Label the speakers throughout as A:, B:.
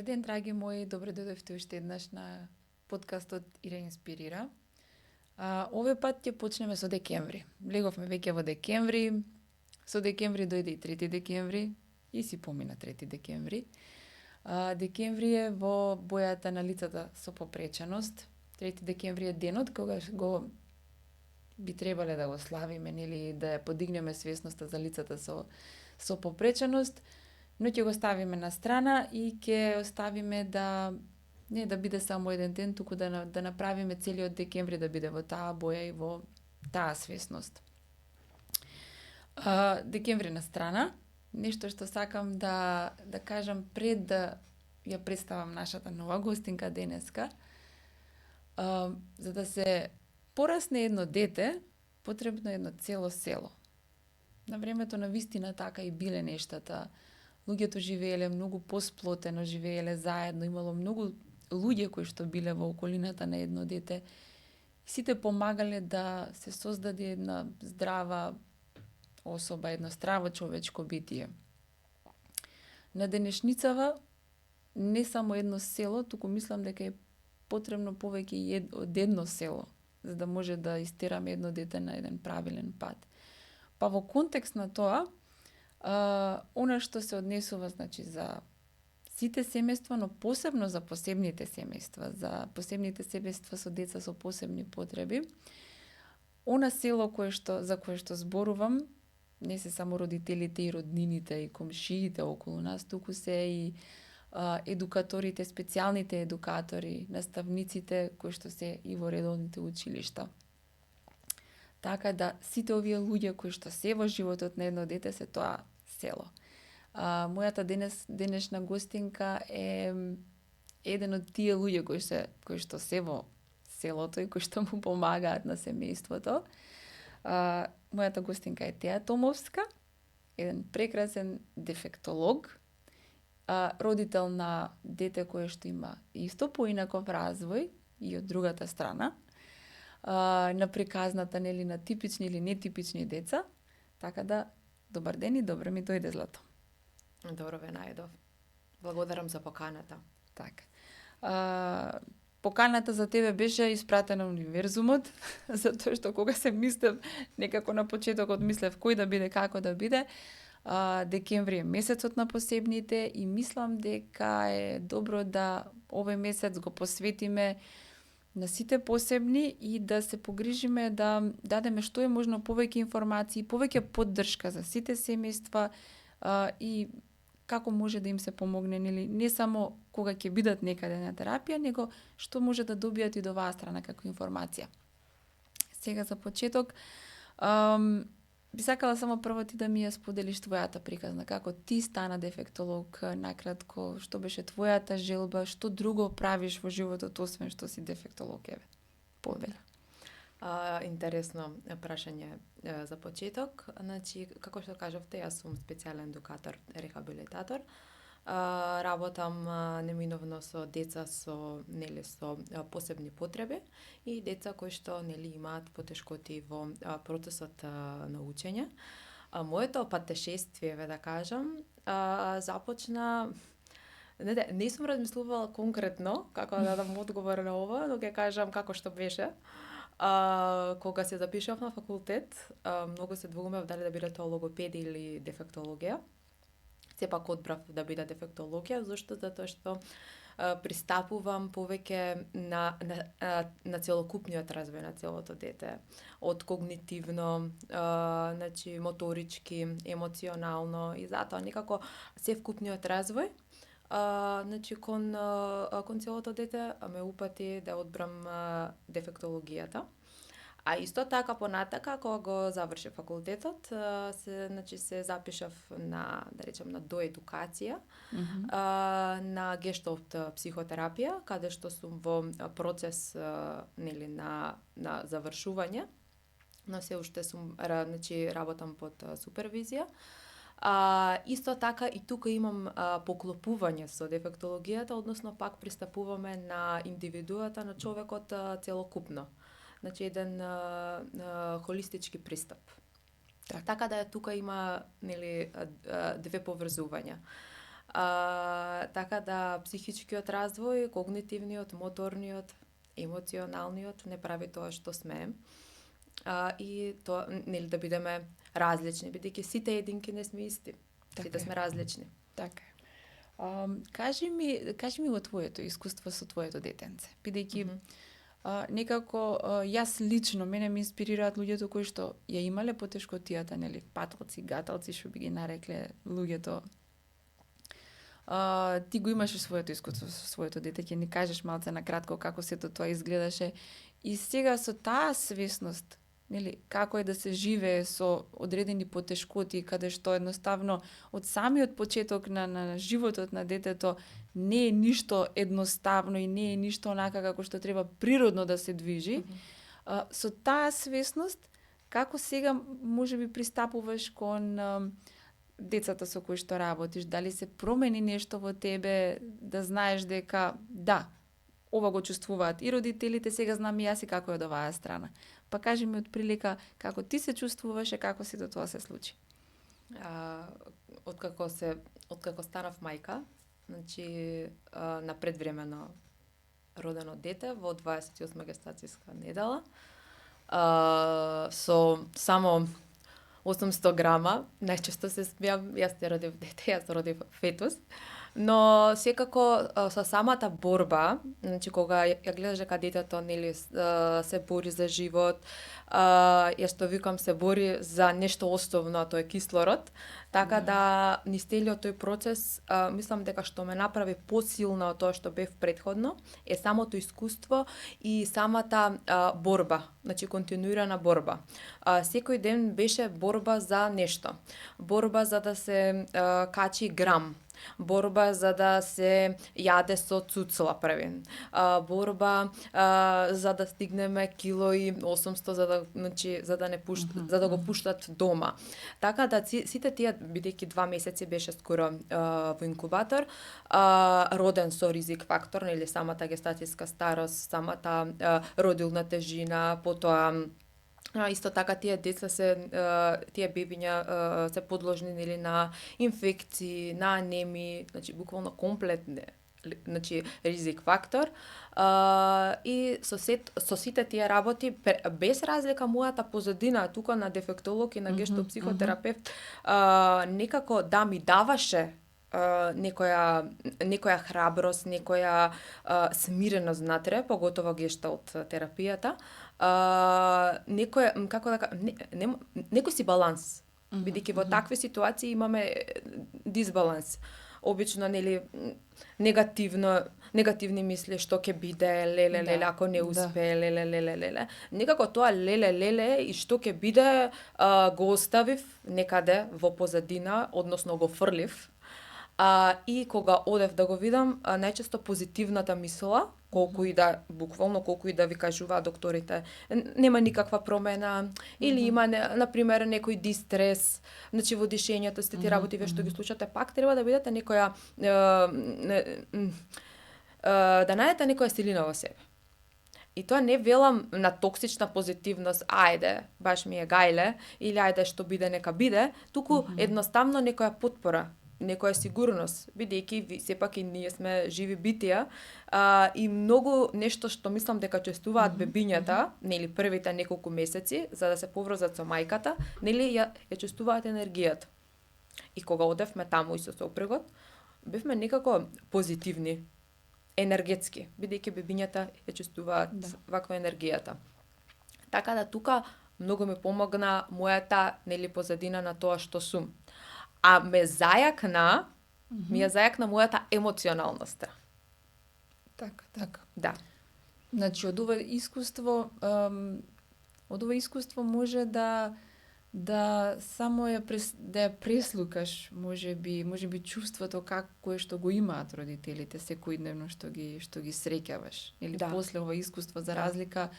A: Добар ден, драги мои, добре дојдовте уште еднаш на подкастот Ира инспирира. Овој пат ќе почнеме со декември. Влеговме веќе во декември, со декември дојде и 3 декември и си помина 3 декември. Декември е во бојата на лицата со попреченост. 3 декември е денот кога го би требале да го славиме, нели, да ја подигнеме свесноста за лицата со попреченост, но ќе го ставиме на страна и ќе оставиме да не да биде само еден ден, туку да направиме целиот декември да биде во таа боја и во таа свесност. Декември на страна, нешто што сакам да кажам пред да ја представам нашата нова гостинка денеска. За да се порасне едно дете, потребно е едно цело село. На времето на вистина така и биле нештата. Луѓето живееле многу посплотено, живееле заедно, имало многу луѓе кои што биле во околината на едно дете. И сите помагале да се создаде една здрава особа, едно здраво човечко битие. На денешницава не само едно село, туку мислам дека е потребно повеќе и од едно село, за да може да истераме едно дете на еден правилен пат. Па во контекст на тоа, она што се однесува, значи, за сите семејства, но посебно за посебните семејства, за посебните семејства со деца со посебни потреби. Она село за кое што зборувам, не се само родителите и роднините и комшиите околу нас, туку се и едукаторите, специјалните едукатори, наставниците кои што се и во редовните училишта. Така да сите овие луѓе кои што се во животот на едно дете се тоа село. Мојата денешна гостинка е еден од тие луѓе кои што се во селото и кои што му помагаат на семејството. Мојата гостинка е Теја Томовска, еден прекрасен дефектолог, родител на дете кое што има исто поинаков развој и од другата страна, на приказната, нели, на типични или нетипични деца. Така да, добар ден и добро ми дојде, Злато.
B: Добро ве најдов. Благодарам за поканата.
A: Така. Поканата за тебе беше испратена универзумот, затоа што кога се мислев, некако на почетокот мислев кој да биде, како да биде, декември е месецот на посебните и мислам дека е добро да овој месец го посветиме на сите посебни и да се погрижиме да дадеме што е можно повеќе информации, повеќе поддршка за сите семејства и како може да им се помогне, нели, не само кога ќе бидат некаде на терапија, него што може да добијат и до оваа страна како информација. Сега за почеток, би сакала само прво ти да ми ја споделиш твојата приказна, како ти стана дефектолог, накратко, што беше твојата желба, што друго правиш во животот освен што си дефектолог, еве. Повеќе.
B: Интересно прашање за почеток. Значи, како што кажавте, јас сум специјален едукатор, рехабилитатор. Работам неминовно со деца со посебни потреби и деца кои што имаат потешкоти во процесот на учење. Моето патешествие, да кажам, започна не сум размислувала конкретно како да дадам одговор на ова, но ќе кажам како што беше. Кога се запишав на факултет, многу се двоумев дали да биде тоа логопедија или дефектологија. Сепак одбрав да биде дефектологија, затоа што пристапувам повеќе на целокупниот развој на целото дете, од когнитивно, значи моторички, емоционално и затоа некако севкупниот развој, значи кон целото дете ме упати да одбрам дефектологијата. А исто така понатака кога го завршив факултетот, се запишав на, да речем, на доедукација, на гешталт психотерапија, каде што сум во процес на завршување, но се уште сум работам под супервизија. Исто така и тука имам поклопување со дефектологијата, односно пак пристапуваме на индивидуата на човекот целокупно. Значи еден холистички пристап. Така да тука има две поврзувања. Така да психичкиот развој, когнитивниот, моторниот, емоционалниот не прави тоа што сме. И тоа нели да бидеме различни, бидејќи сите единки не сме исти. Сите сме различни.
A: Така е. Кажи ми во твоето искуство со твоето детенце. Бидејќи некако јас лично мене ме инспирираат луѓето кои што ја имале потешкотијата, нели, паталци, гаталци, што би ги нарекле луѓето. Ти го имаш своето искуство со своето дете, ќе ни кажеш малце на кратко како сето тоа изгледаше. И сега со таа свесност, нели, како е да се живее со одредени потешкоти, каде што едноставно од самиот почеток на животот на детето не е ништо едноставно и не е ништо онака како што треба природно да се движи. Со таа свесност, како сега можеби пристапуваш кон децата со кои што работиш, дали се промени нешто во тебе, да знаеш дека да, ова го чувствуваат и родителите, сега знам и јас и како е од оваа страна. Па кажи ми отприлика како ти се чувствуваше, како сето тоа се случи.
B: Откако станав мајка, значи на предвремено родено дете во 28 гестацијска недела, со само 800 грама, најчесто се смеам, јас не родив дете, јас родив фетус, но секако со самата борба, значи кога ја гледаш дека детето нели се бори за живот, ја што викам се бори за нешто основно, а тоа е кислород, така да низ целиот тој процес мислам дека што ме направи посилна од тоа што бев претходно е самото искуство и самата борба, значи континуирана борба. Секој ден беше борба за нешто. Борба за да се качи грам, борба за да се јаде со цуцла првен, борба за да стигнеме кило и 800 за да не за да го пуштат дома. Така да сите тие, бидејќи 2 месеци беше скоро во инкубатор, роден со ризик фактор, нели самата гестацијска старост, самата родилна тежина, потоа исто така тие деца тие бебиња се подложни нели на инфекции, на анемии, значи буквално комплетне, значи ризик фактор. И со сите тие работи без разлика мојата позадина тука на дефектолог и на гештопсихотерапевт некако да ми даваше некоја храброст, некоја смиреност внатре, поготово гешталт терапијата, некој си баланс. Бидејќи во такви ситуации имаме дисбаланс. Обично нели негативни мисли што ќе биде, леле, ако не успее, леле. Некако тоа леле и што ќе биде го оставив некаде во позадина, односно го фрлив. И кога одев да го видам, најчесто позитивната мисла, колку и да ви кажуваат докторите, нема никаква промена, или има, например, некој дистрес, значи во дишењето, сте ти работи што ги случате, пак треба да бидете некоја, да најдете некоја силина во себе. И тоа не велам на токсична позитивност, ајде, баш ми е гајле, или ајде што биде, нека биде, туку едноставно некоја потпора, некоја сигурност, бидејќи сепак и ние сме живи битија, и многу нешто што мислам дека чувствуваат бебињата, нели првите неколку месеци, за да се поврзат со мајката, нели ја чувствуваат енергијата. И кога одевме таму и со сопругот, бевме некако позитивни, енергетски, бидејќи бебињата ја чувствуваат ваква енергијата. Така да тука многу ми помогна мојата нели позадина на тоа што сум. А ми ја зајакна мојата емоционалност.
A: Така.
B: Да.
A: Значи од ова искуство може да само ја преслукаш, можеби чувството како е што го имаат родителите секојдневно што ги среќаваш. Или после ова искуство за разлика,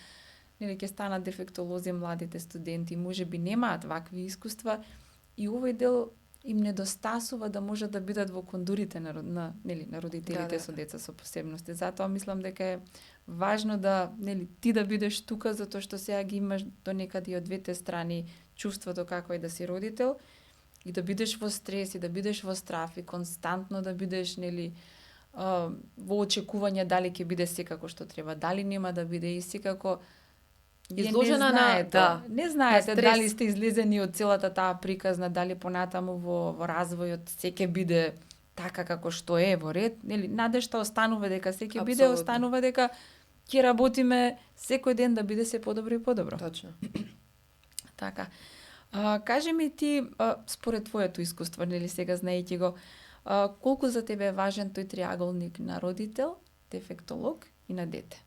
A: нели ќе станат дефектолози младите студенти, можеби немаат вакви искуства и овој дел им недостасува да можат да бидат во кондурите на родителите со деца со посебности. Затоа мислам дека е важно да ти да бидеш тука, затоа што сега ги имаш до некаде од двете страни чувството како е да си родител и да бидеш во стрес, и да бидеш во страф, и константно да бидеш, нели, во очекување дали ќе биде секако што треба, дали нема да биде, и секако вие
B: Изложена
A: не
B: на
A: знаете,
B: да,
A: не
B: на
A: знаете
B: стрес.
A: дали сте излезени од целата таа приказна, дали понатаму во развојот се ќе биде така како што е во ред, нели, надежта останува дека се ќе биде,
B: Апсолутно.
A: останува дека ќе работиме секој ден да биде се подобро и подобро.
B: Точно.
A: Така. Кажи ми ти, според твоето искуство, нели сега знаејќи го, колку за тебе е важен тој триаголник на родител, дефектолог и на дете?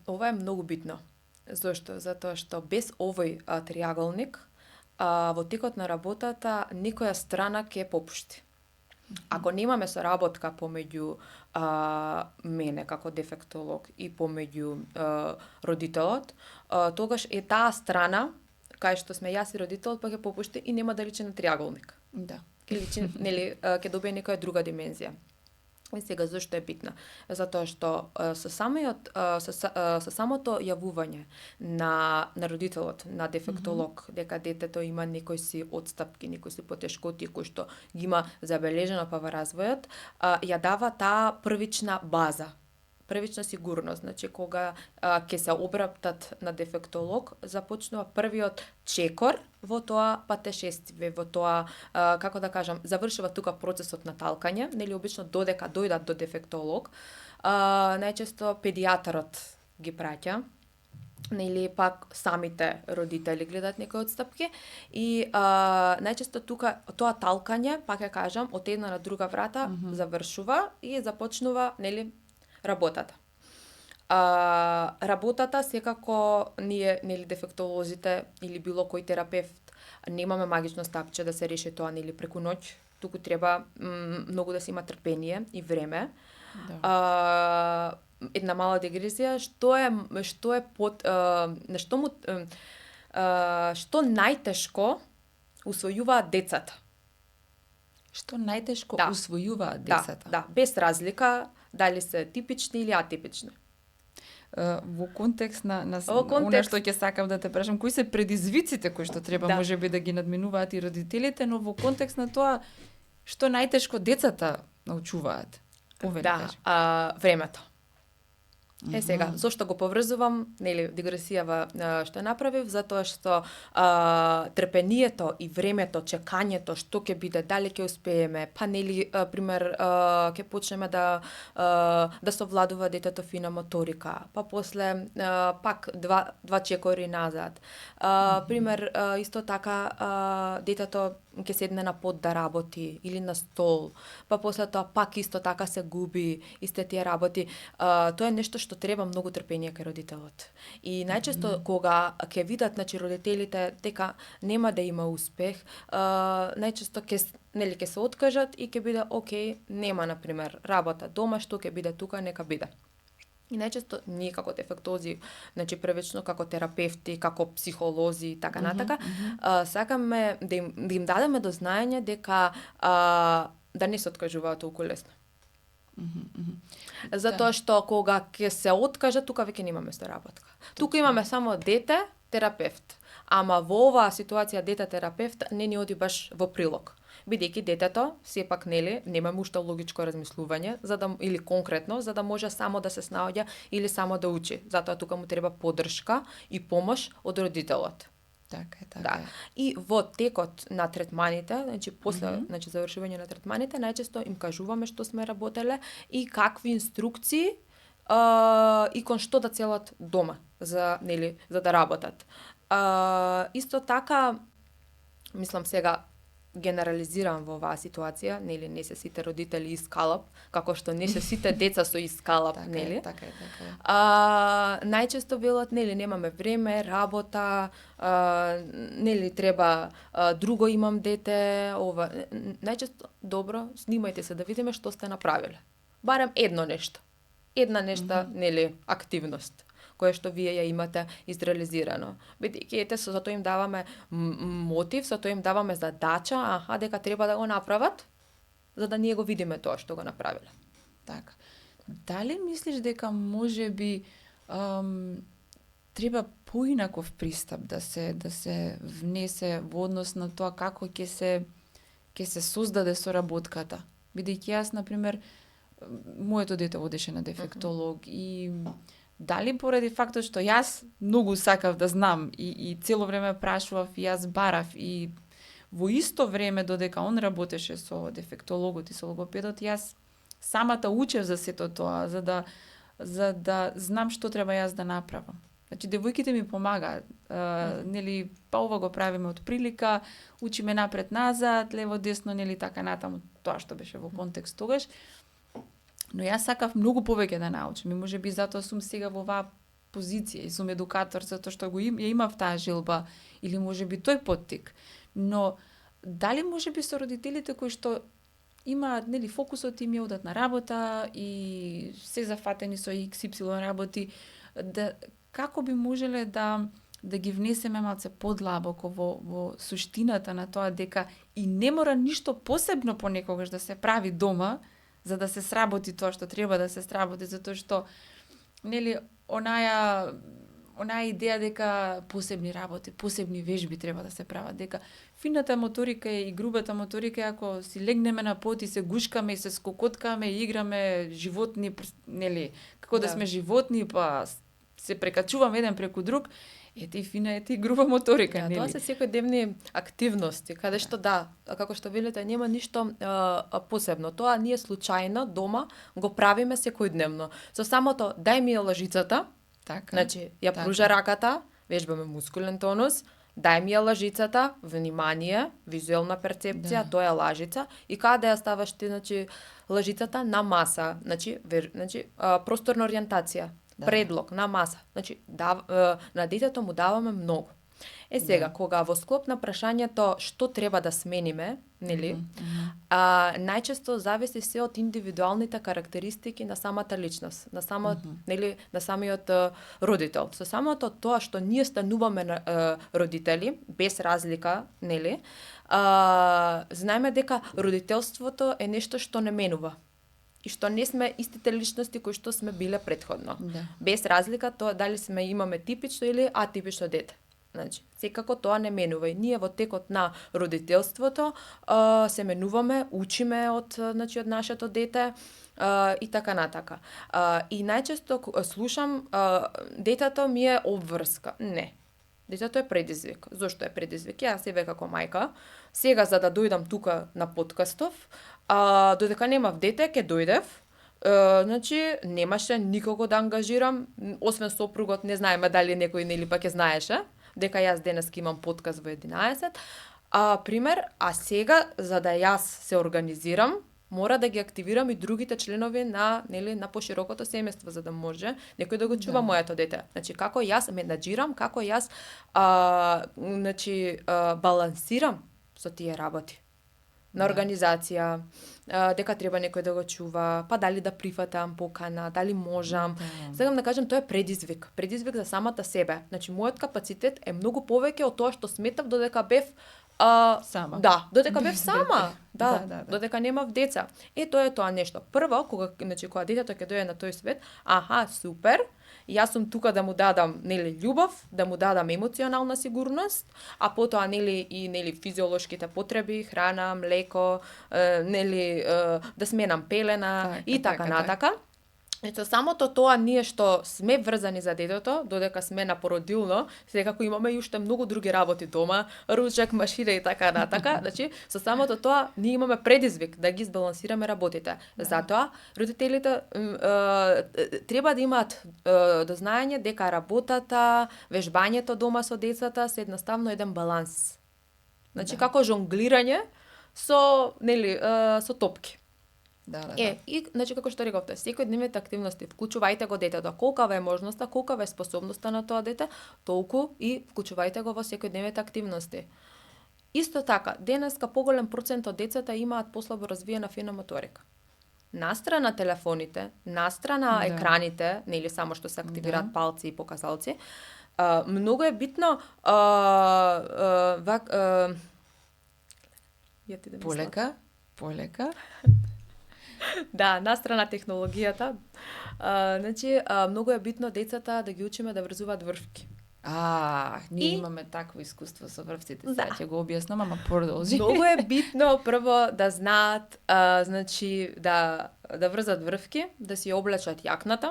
B: Ова е многу битно. Зошто? Затоа што без овој триаголник, во текот на работата, некоја страна ќе попушти. Ако немаме соработка помеѓу мене како дефектолог и помеѓу родителот, тогаш е таа страна кај што сме јас и родителот па ќе попушти и нема да личи на триаголник.
A: Да.
B: Ќе личи, нели, ќе добие некоја друга димензија. И сега зашто е битна? Затоа што со самото јавување на родителот, на дефектолог, дека детето има некои си отстапки, некои си потешкоти кои што ги има забележено па во развојот, ја дава таа првична база, првична сигурност. Значи, кога ќе се обраптат на дефектолог, започнува првиот чекор во тоа патешествие, во тоа, како да кажам, завршува тука процесот на талкање, нели обично додека дојдат до дефектолог, најчесто педијатарот ги праќа, нели пак самите родители гледат некои отстапки и најчесто тука тоа талкање, пак ја кажам, од една на друга врата завршува и започнува, нели, работата. Работата секако ние, нели, дефектолозите или било кој терапевт, немаме магично стапче да се реши тоа, нели, преку ноќ, туку треба многу да се има трпение и време. Да. Една мала дегресија, што најтешко усвојуваат децата?
A: Што најтешко усвојуваат децата?
B: Да, без разлика дали се типични или атипични.
A: Во контекст на она што ќе сакам да те прашам, кои се предизвиците кои што треба можеби да ги надминуваат и родителите, но во контекст на тоа што најтешко децата научуваат?
B: Времето. Сега, зошто го поврзувам, нели, дигресијава што направив, затоа што трпението и времето, чекањето, што ќе биде, дали ќе успееме, па нели, пример, ќе почнеме да совладува детето фина моторика, па после пак два чекори назад. Пример, исто така, детето ќе седне на под да работи или на стол, па после тоа пак исто така се губи, исте тие работи. Тоа е нешто што треба многу трпение кај родителот. И најчесто кога ќе видат, значи, родителите дека нема да има успех, најчесто ќе се откажат и ќе биде окей, нема на пример работа дома, што ќе биде тука, нека биде. И најчесто ние како дефектолози, значи првично како терапевти, како психолози и така натака, сакаме да им дадеме до знаење дека да не се откажуваат толку лесно. Затоа што кога ќе се откажат, тука веќе немаме соработка. Тука имаме само дете, терапевт. Ама во оваа ситуација дете терапевт не ни оди баш во прилог. Бидејќи детето сепак, нели, немаме уште логичко размислување, или конкретно, за да може само да се снаоѓа или само да учи. Затоа тука му треба поддршка и помош од родителот.
A: Така е.
B: Да. И во текот на третманите, значи после завршување на третманите, најчесто им кажуваме што сме работеле и какви инструкции и кон што да целат дома за да работат. Исто така, мислам сега генерализирам во оваа ситуација, нели, не се сите родители искалап, како што не се сите деца со искалап, нели?
A: Така е.
B: Најчесто велат, нели, немаме време, работа, нели, треба друго имам дете, ова. Најчесто, добро, снимајте се да видиме што сте направиле. Барем едно нешто. Една нешта, нели, активност кое што вие ја имате изреализирано. Бидејќи ете, со тоа им даваме мотив, со тоа им даваме задача, дека треба да го направат, за да ние го видиме тоа што го направиле.
A: Така. Дали мислиш дека можеби треба поинаков пристап да се внесе во однос на тоа како ќе се создаде соработката. Бидејќи јас, например, моето дете одеше на дефектолог и дали поради фактот што јас многу сакав да знам и цело време прашував и јас барав и во исто време додека он работеше со дефектологот и со логопедот, јас самата учев за сето тоа, за да знам што треба јас да направам. Значи, девојките ми помагаат. Нели, па ова го правиме од прилика, учиме напред-назад, лево-десно, нели, така натаму, тоа што беше во контекст тогаш. Но јас сакав многу повеќе да научам и можеби затоа сум сега во оваа позиција и сум едукатор, затоа што ја имав таа желба или можеби тој поттик. Но дали можеби со родителите кои што имаат, нели, фокусот им е одат на работа и се зафатени со XY работи, да како би можеле да ги внесеме малце подлабоко во суштината на тоа дека и не мора ништо посебно понекогаш да се прави дома за да се сработи тоа што треба да се сработи, затоа што нели онаја идеја дека посебни работи, посебни вежби треба да се прават, дека фината моторика и грубата моторика, ако си легнеме на пот и се гушкаме и се скокоткаме и играме животни, нели, како да сме животни, па се прекачуваме еден преку друг, ете и фина, ете и груба моторика, нели?
B: Тоа се секојдневни активности, каде што како што велите, нема ништо посебно. Тоа ние случајно дома го правиме секојдневно. Со самото дај ми ја лажицата,
A: така,
B: значи ја пружа раката, вежбаме мускулен тонус, дај ми ја лажицата, внимание, визуелна перцепција, тоа е лажица, и каде ја ставаш ти, значи, лажицата на маса, значи просторна ориентација. Предлог на маса. Значи, на детето му даваме многу. Сега, кога во склоп на прашањето што треба да смениме, нели, најчесто зависи се од индивидуалните карактеристики на самата личност, на нели, на самиот родител. Со самото тоа што ние стануваме родители, без разлика, нели, знаеме дека родителството е нешто што не менува и што не сме истите личности кои што сме биле претходно. Без разлика тоа дали имаме типично или атипично дете. Значи, секако тоа не менува и ние во текот на родителството се менуваме, учиме од нашето дете и така натака. И најчесто слушам детето ми е обврска. Не. Детето е предизвик. Зошто е предизвик? Јас себе како мајка, сега за да дојдам тука на подкастов, додека немав дете, ќе дојдев, значи немаше никого да ангажирам, освен сопругот, не знаеме дали некој нели пак ќе знаеше дека јас денеска имам подкаст во 11. Пример, сега за да јас се организирам, мора да ги активирам и другите членови на поширокото семејство за да може некој да го чува моето дете. Значи како јас менаџирам, како јас балансирам со тие работи. На организација, дека треба некој да го чува, па дали да прифатам покана, дали можам. Сакам да кажам, тоа е предизвик. Предизвик за самата себе. Значи, мојот капацитет е многу повеќе од тоа што сметав додека бев
A: сама.
B: Додека бев сама. Додека немав деца. Тоа е тоа нешто. Прво, кога детето ќе дојде на тој свет, супер, јас сум тука да му дадам љубов, да му дадам емоционална сигурност, а потоа и физиолошките потреби, храна, млеко, да сменам пелена и така натака. Ето самото тоа ние што сме врзани за детето, додека сме на породилно, секако имаме и уште многу други работи дома, ручек, машина и така натака, значи со самото тоа ние имаме предизвик да ги избалансираме работите. Затоа родителите треба да имаат дознаење дека работата, вежбањето дома со децата се едноставно еден баланс. Значи како жонглирање со топки. И значи како што рековте, секојдневните активности, вклучувајте го детето, колкава е можноста, колкава е способноста на тоа дете, толку и вклучувајте го во секојдневните активности. Исто така, денеска поголем процент од децата имаат послабо развиена фина моторика. Настрана телефоните, настрана екраните, нели само што се активираат палци и показалци, многу е битно
A: полека.
B: Настрана технологијата. Значи, многу е битно децата да ги учиме да врзуваат врвки.
A: Ние
B: И
A: имаме такво искуство со врвците,
B: да.
A: сега ќе го објаснам, ама продолжи.
B: Многу е битно прво да знаат, значи да врзат врвки, да си облечат јакната,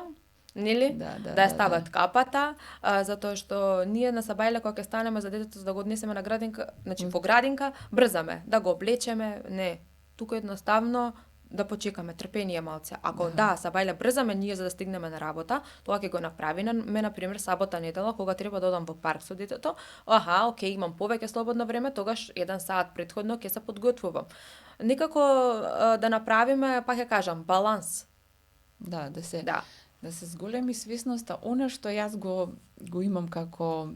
B: нели? Да ја стават капата, затоа што ние на Сабајле кога ќе станеме за детето за да го однесеме на градинка, значи по градинка, брзаме да го облечеме, не. Тука едноставно да почекаме трпение малце. Ако Сабајле брзаме ние за да стигнеме на работа, тоа ќе го направиме на пример сабота недела кога треба да одам во парк со детето. Окей, имам повеќе слободно време, тогаш 1 сат претходно ќе се подготвувам. Некако да направиме, па ќе кажам, баланс.
A: Да се зголеми свесноста, она што јас го имам како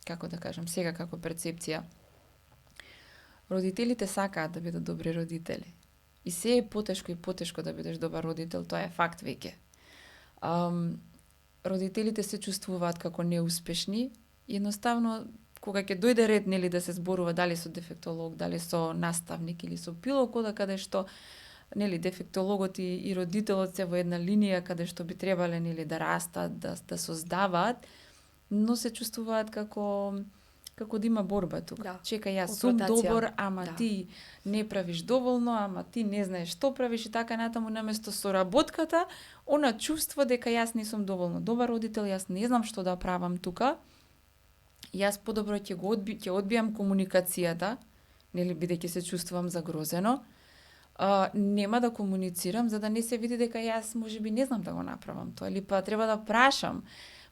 A: да кажам, сега како перцепција. Родителите сакаат да бидат добри родители. И се е потешко и потешко да бидеш добар родител, тоа е факт веќе. Родителите се чувствуваат како неуспешни, едноставно кога ќе дојде ред нели да се зборува дали со дефектолог, дали со наставник или со било кода каде што нели дефектологот и родителот се во една линија каде што би требале нели да растат, да создаваат, но се чувствуваат како да има борба тука.
B: Да.
A: Чекај, јас сум добар, ама ти не правиш доволно, ама ти не знаеш што правиш и така натаму, наместо соработката, она чувство дека јас не сум доволно добар родител, јас не знам што да правам тука. Јас подобро ќе одбијам комуникацијата, нели бидејќи се чувствувам загрозено. Нема да комуницирам за да не се види дека јас можеби не знам да го направам тоа или па треба да прашам.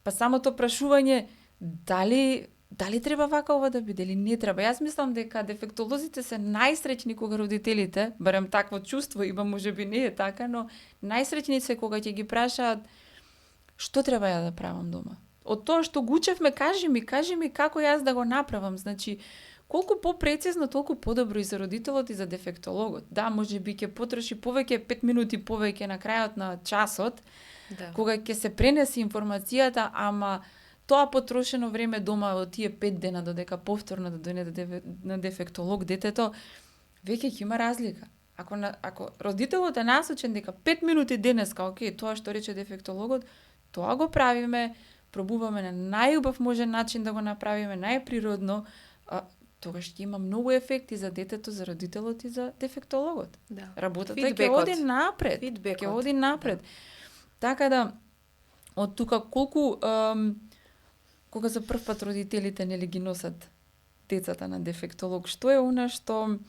A: Па самото прашување дали треба вака ова да биде или не треба. Јас мислам дека дефектолозите се најсреќни кога родителите, барем такво чувство има, можеби не е така, но најсреќни се кога ќе ги прашаат што треба ја да правам дома. Од тоа што го учевме, кажи ми како јас да го направам. Значи, колку попрецизно, толку подобро и за родителот и за дефектологот. Да, можеби ќе потроши 5 минути повеќе на крајот на часот, кога ќе се пренесе информацијата, ама тоа потрошено време дома од тие 5 дена додека повторно да дојде на дефектолог детето, веќе ќе има разлика. Ако родителот е насочен дека 5 минути денеска, окей, тоа што рече дефектологот, тоа го правиме, пробуваме на најубав можен начин да го направиме, најприродно, тогаш ќе има многу ефекти за детето, за родителот и за дефектологот.
B: Да.
A: Работата ќе оди напред. Ќе оди напред. Така да, од тука колку кога за прв пат родителите нели ги носат децата на дефектолог, што е она што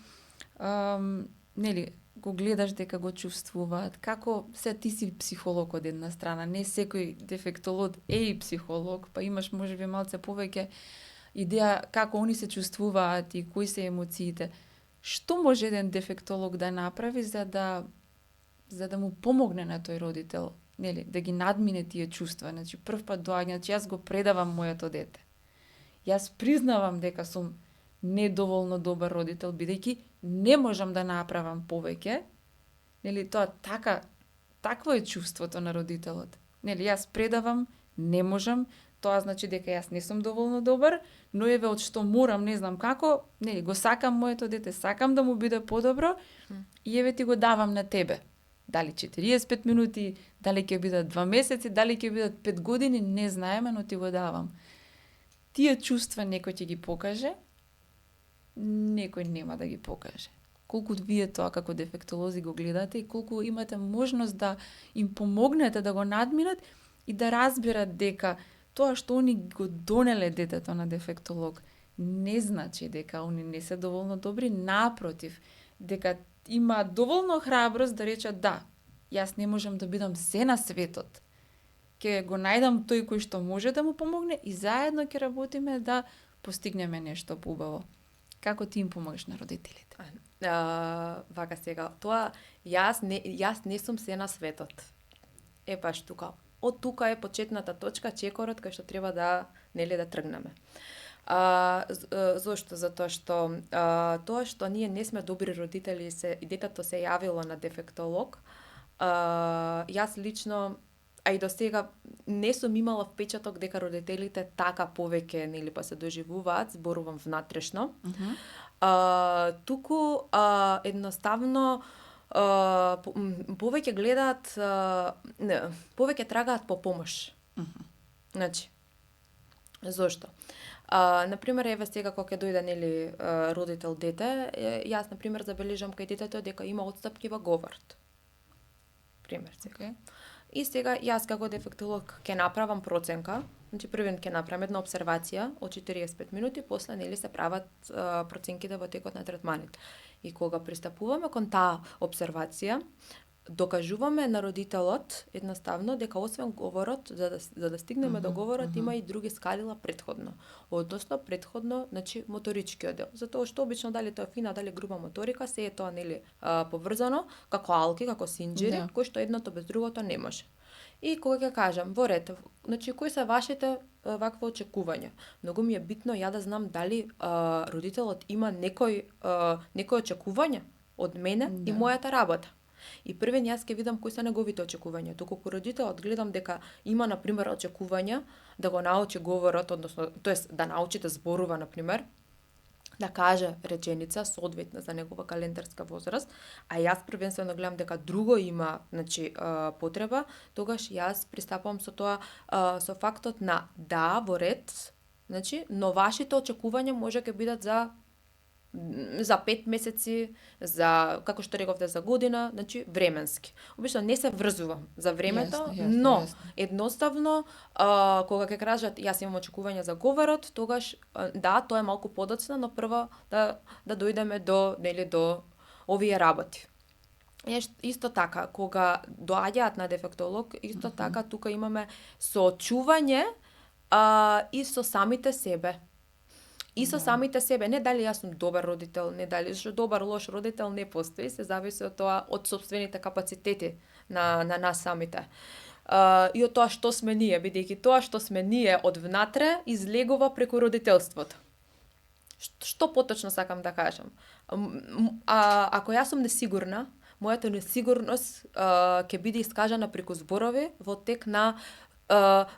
A: нели го гледаш дека го чувствуваат, како се ти си психолог од една страна, не секој дефектолог е и психолог, па имаш можеби малце повеќе идеја како они се чувствуваат и кои се емоциите. Што може еден дефектолог да направи за да му помогне на тој родител, нели, да ги надмине тие чувства? Значи прв пат доаѓа, значи јас го предавам моето дете. Јас признавам дека сум недоволно добар родител бидејќи не можам да направам повеќе. Нели, тоа такво е чувството на родителот. Нели, јас предавам, не можам, тоа значи дека јас не сум доволно добар, но еве од што морам, не знам како, нели, го сакам моето дете, сакам да му биде подобро и еве ти го давам на тебе. Дали 45 минути, дали ќе бидат 2 месеци, дали ќе бидат 5 години, не знаеме, но ти го давам. Тие чувства некој ќе ги покаже, некој нема да ги покаже. Колку вие тоа како дефектолози го гледате и колку имате можност да им помогнете да го надминат и да разберат дека тоа што они го донеле детето на дефектолог не значи дека они не се доволно добри, напротив, дека има доволно храброст да речат да, јас не можам да бидам се на светот. Ќе го најдам тој кој што може да му помогне и заедно ќе работиме да постигнеме нешто поубаво. Како ти им помогаш на родителите?
B: Вака сега, тоа јас не сум се на светот. Е баш тука. Од тука е почетната точка, чекорот кај што треба да тргнеме. Зошто? Затоа што тоа што ние не сме добри родители и детето се јавило на дефектолог, јас лично, а и до сега не сум имала впечаток дека родителите така повеќе па се доживуваат, зборувам внатрешно. Туку едноставно повеќе гледаат, повеќе трагаат по помош. Значи, Зошто? Например, еве сега кога ќе дојде нели родител дете, јас на пример забележам кај детето дека има отстапки во говорот. Пример сега.
A: Океј.
B: И сега јас како дефектолог ќе направам проценка, значи првен ќе направам една обсервација од 45 минути, после нели се прават проценките во текот на третманот. И кога пристапуваме кон таа обсервација, докажуваме на родителот едноставно дека освен говорот, за да стигнеме до говорот, има и други скалила претходно. Односно претходно, значи моторичкиот дел. Затоа што обично дали тоа е фина, дали груба моторика, се е тоа нели поврзано како алки, како синџери,
A: Да.
B: кој што едното без другото не може. И кога ќе кажам, во ред, значи кои се вашите вакви очекувања? Многу ми е битно ја да знам дали родителот има некои очекувања од мене и
A: Да.
B: мојата работа. И првен јас ќе видам кои се неговите очекувања. Доколку родителот гледам дека има на пример очекувања да го научи говорот, односно, тоест да научи да зборува на пример, да каже реченица соодветна за негова календарска возраст, а јас првенствено гледам дека друго има, значи потреба, тогаш јас пристапувам со тоа со фактот на да во ред, значи, но вашите очекувања може ќе бидат за 5 месеци, за како што рековте за година, значи временски. Обично не се врзувам за времето, но едноставно кога ќе кажат јас имам очекувања за говорот, тогаш да, тоа е малку подоцна, но прво да дојдеме до овие работи. Исто така, кога доаѓаат на дефектолог, исто така тука имаме соочување и со самите себе. И со самите себе, не дали јас сум добар родител, не дали што добар лош родител не постои, се зависи од тоа, од сопствените капацитети на нас самите. И од тоа што сме ние, бидејќи тоа што сме ние од внатре излегува преку родителството. Што поточно сакам да кажам? Ако јас сум несигурна, мојата несигурност ќе биде искажана преку зборови во тек на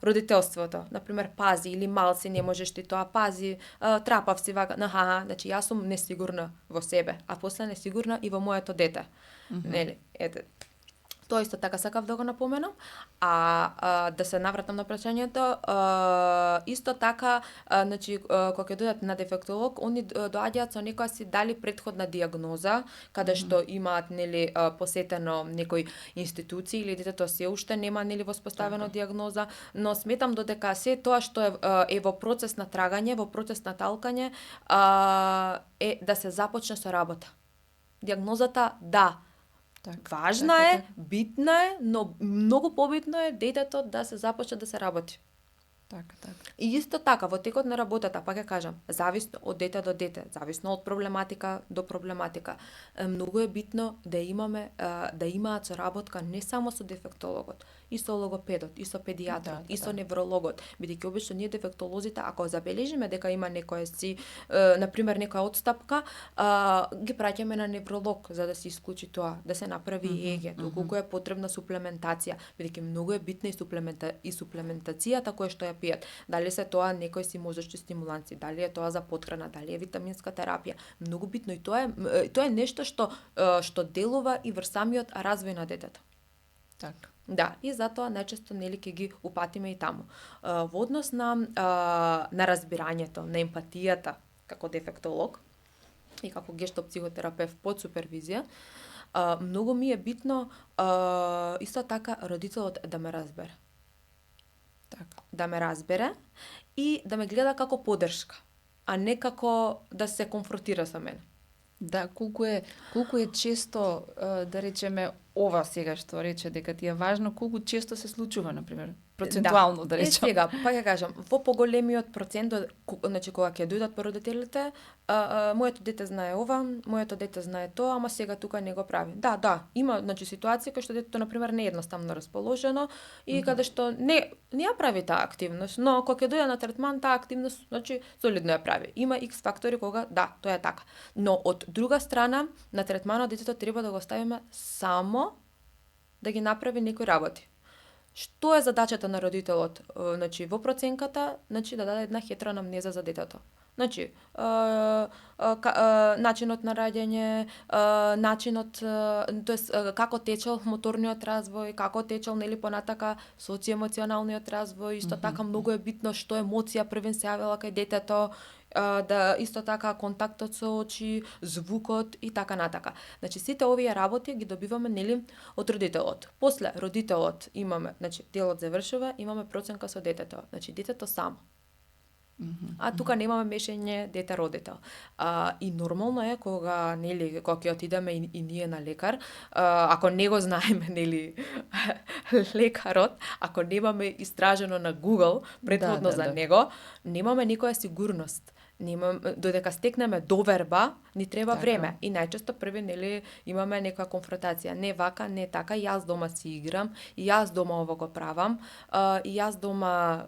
B: родителството. Например, пази или малци не можеш ти тоа, пази, трапав си вака, значи јас сум несигурна во себе, а после несигурна и во моето дете. Нели? Ете. Тоа исто така сакав да го напоменам, да се навратам на прашањето, исто така, значи, кога ќе дојдат на дефектолог, они доаѓаат со некоја си дали претходна диагноза, каде што имаат нели посетено некој институција или детето се уште нема нели воспоставено диагноза, но сметам додека се тоа што е во процес на трагање, во процес на талкање, е да се започне со работа. Диагнозата да, важна е, битна е, но многу побитно е детето да се започне да се работи.
A: Така.
B: И исто така, во текот на работата, па ќе кажам, зависно од дете до дете, зависно од проблематика до проблематика, многу е битно да имаат соработка не само со дефектологот, и со логопедот, и со педијатрот, и со неврологот, бидејќи обично ние дефектолозите, ако забележиме дека има например некоја отстапка, ги праќаме на невролог за да се исклучи тоа, да се направи ЕГ, доколку е потребна суплементација, бидејќи многу е битна и суплементацијата која што ја пијат. Дали се тоа некои си мозочни стимуланци, дали е тоа за потхрана, дали е витаминска терапија, многу битно и тоа е нешто што делува и врз самиот развој на детето.
A: Така.
B: Да, и затоа најчесто нели ќе ги упатиме и таму. Во однос на разбирањето, на емпатијата како дефектолог и како гешталт психотерапевт под супервизија, многу ми е битно исто така родителот да ме разбере.
A: Така.
B: Да ме разбере и да ме гледа како поддршка, а не како да се конфронтира со мене.
A: Да, колку е често, да речеме, ова сега што рече дека ти е важно, колку често се случува, например, процентуално да речем.
B: Сега, па ќе кажам, во поголемиот процент, значи кога ќе дојдат родителите, моето дете знае ова, моето дете знае тоа, ама сега тука не го прави. Да, има значи ситуација кај што детето на пример не е едноставно расположено и каде што не ја прави таа активност, но кога ќе дојде на третман таа активност значи солидно ја прави. Има X фактори кога да, тоа е така. Но од друга страна, на третманот детето треба да го ставиме само да ги направи некои работи. Што е задачата на родителот? Значи, во проценката, значи, да даде една хетра анамнеза за детето. Значи, начинот на раѓање, начинот, тоест како течел моторниот развој, како течел нели понатака социоемоционалниот развој, исто така многу е битно што емоција првен се јавила кај детето, да исто така контактот со очи, звукот и така натака. Значи сите овие работи ги добиваме нели од родителот. После родителот имаме, значи делот завршува, имаме проценка со детето. Значи детето само. А тука немаме мешање дете-родител. И нормално е кога нели кога ќе отидеме и ние на лекар, ако не го знаеме нели лекарот, ако немаме истражено на Google претходно за него, немаме никоја сигурност. Додека стекнеме доверба, ни треба
A: Така.
B: време. И најчесто први нели имаме некоја конфронтација. Не вака, не така, јас дома си играм, и јас дома ово го правам, и јас дома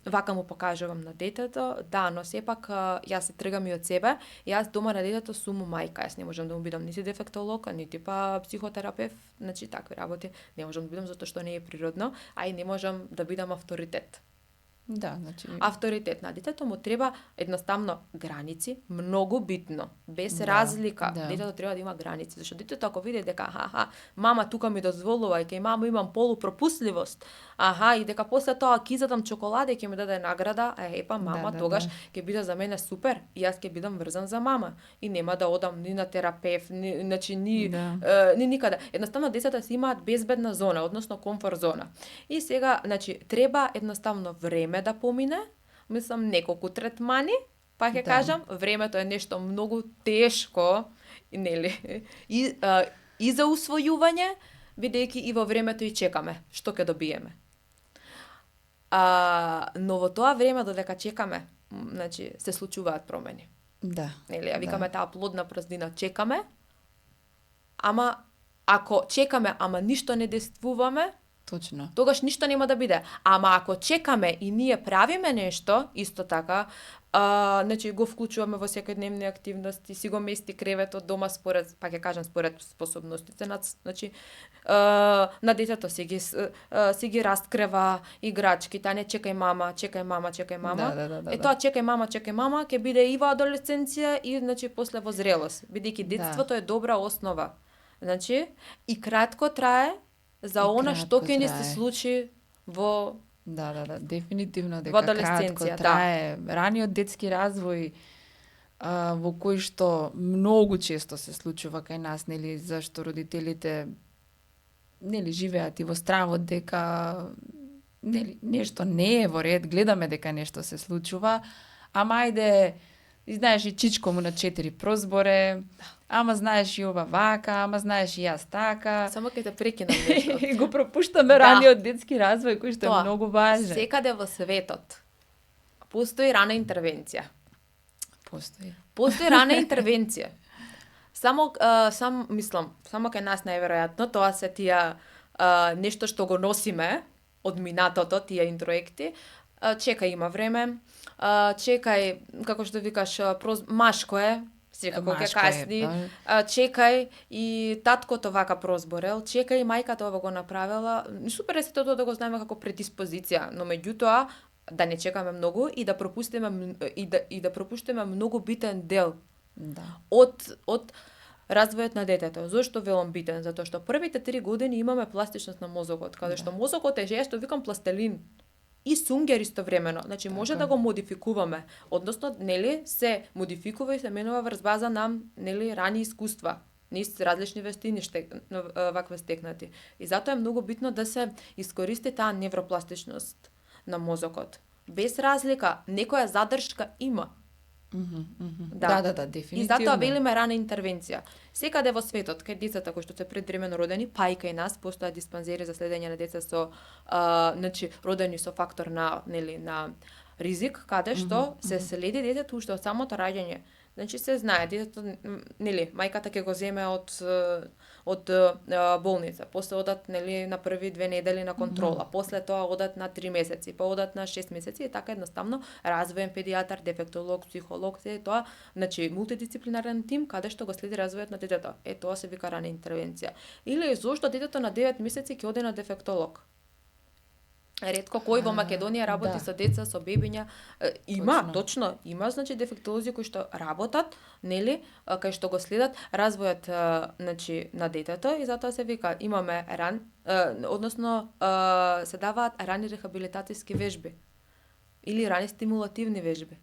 B: вака му покажувам на детето, да, но сепак јас се тргам и од себе, јас дома на детето сум мајка, јас не можам да му бидам нити дефектолог, нити па психотерапевт, значи такви работи не можам да бидам затоа што не е природно, а и не можам да бидам авторитет.
A: Да, значи
B: Авторитет на детето му треба едноставно граници, многу битно, без
A: Да,
B: разлика.
A: да.
B: Детето треба да има граници, зашто детето ако види дека мама тука ми дозволува и кај мама имам полупропусливост, и дека после тоа ќе изедам чоколада и ќе ми даде награда, мама
A: Да,
B: тогаш
A: да.
B: ќе биде за мене супер и јас ќе бидам врзан за мама и нема да одам ни на терапевт, ни
A: Да.
B: ни никаде. Едноставно децата си имаат безбедна зона, односно комфорт зона. И сега, значи, треба едноставно време да помине, мислам неколку третмани, па ќе
A: Да.
B: кажам, времето е нешто многу тешко, нели? И за усвојување, бидејќи и во времето и чекаме што ќе добиеме. Но во тоа време додека чекаме, значи се случуваат промени.
A: Да.
B: Нели, ја викаме таа плодна празнина, чекаме. Ама ако чекаме, ама ништо не действуваме,
A: Точно.
B: тогаш ништо нема да биде. Ама ако чекаме и ние правиме нешто, исто така, значи го вклучуваме во секојдневни активности, си го мести креветот дома според, па ќе кажам според способностите, значи на детето си ги раскрева играчки, та не чекај мама, чекај мама, чекај мама.
A: Да.
B: Тоа чекај мама, ќе биде и во адолесценција и значи после во зрелост, бидејќи детството е добра основа. Значи и кратко трае за она што ќе ни се
A: трае.
B: случи во
A: Да, дефинитивно
B: Во
A: дека
B: адолесценција,
A: кратко
B: да.
A: трае раниот детски развој, во кој што многу често се случува кај нас, нели, зашто родителите нели живеат и во стравот дека нели нешто не е во ред, гледаме дека нешто се случува, ама ајде, и знаеш и чичко му на 4 прозборе, ама знаеш и ова вака, ама знаеш и јас така.
B: Само ќе те прекинам нешто.
A: И го пропуштаме раниот детски развој кој што
B: Тоа,
A: е многу важен.
B: Секаде во светот постои рана интервенција. Постои рана интервенција. Само кај нас најверојатно тоа се тие нешто што го носиме од минатото, тие интроекти. Чекај, има време. Чекај, како што викаш, машко е, секако ќе касни. Чекај и таткото вака прозборел, чекај мајката ова го направила. Супер е сето тоа да го знаеме како предиспозиција, но меѓутоа да не чекаме многу и да пропуштиме многу битен дел од развојот на детето. Зошто велам битен? Затоа што првите 3 години имаме пластичност на мозокот, каде што мозокот е што викам пластелин и сунгер истовремено. Значи може да го модификуваме, односно нели се модификува и се менува врз база на нели рани искуства, низ различни вештини вакве стекнати. И затоа е многу битно да се искористи таа невропластичност на мозокот. Без разлика, некоја задршка има.
A: Да, дефинитивно.
B: И затоа велиме рана интервенција. Секаде во светот, кај децата кои што се предвремено родени, па и кај нас постојат диспансери за следење на деца со значи родени со фактор на ризик, каде што се следи детето уште од самото раѓање. Значи се знае детето нели мајката ќе го земе од болница, после одат нели на први 2 недели на контрола, после тоа одат на 3 месеци, па одат на 6 месеци и така едноставно развоен педијатар, дефектолог, психолог, се тоа, значи мултидисциплинарен тим каде што го следи развојот на детето. Тоа се вика рана интервенција. Или зошто детето на 9 месеци ќе оди на дефектолог? Ретко кој во Македонија работи
A: да.
B: со деца, со бебиња. Има,
A: Точно.
B: има значи дефектолози кои што работат, нели, кај што го следат развојот значи на детето и затоа се вика имаме односно се даваат рани рехабилитацијски вежби или рани стимулативни вежби.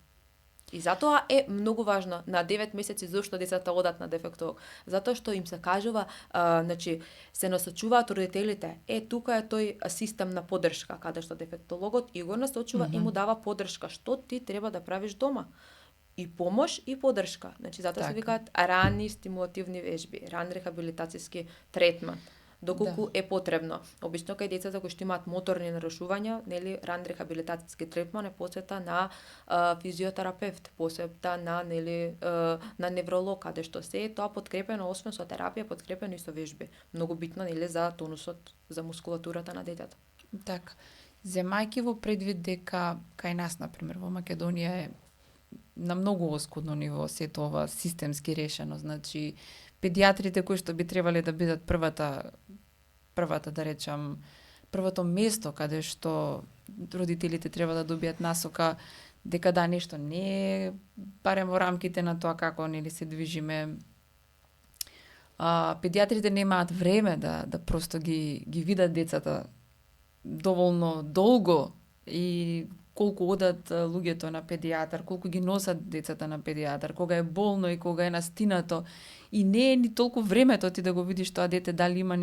B: И затоа е многу важно на 9 месеци зошто децата одат на дефектолог. Затоа што им се кажува, значи се насочуваат родителите. Тука е тој систем на поддршка каде што дефектологот и го насочува и му дава поддршка што ти треба да правиш дома. И помош и поддршка. Значи затоа се викаат рани стимулативни вежби, ран рехабилитацијски третман. Доколку е потребно. Обично кај децата кои што имаат моторни нарушувања, нели, ран рехабилитацијски третман е посвета на физиотерапевт, посвета на на невролог, каде што се тоа подкрепено освен со терапија, подкрепено и со вежби. Многу битно, нели, за тонусот, за мускулатурата на детето.
A: Така. Земајќи во предвид дека кај нас, например, во Македонија е на многу оскудно ниво се тоа системски решено, значи педиатрите кои што би требале да бидат првата да речам првото место каде што родителите треба да добијат насока дека да нешто не е барем во рамките на тоа како нели се движиме. Педиатрите немаат време да просто ги видат децата доволно долго и колку одат луѓето на педијатар, колку ги носат децата на педијатар, кога е болно и кога е настинато. И не е ни толку времето ти да го видиш тоа дете дали има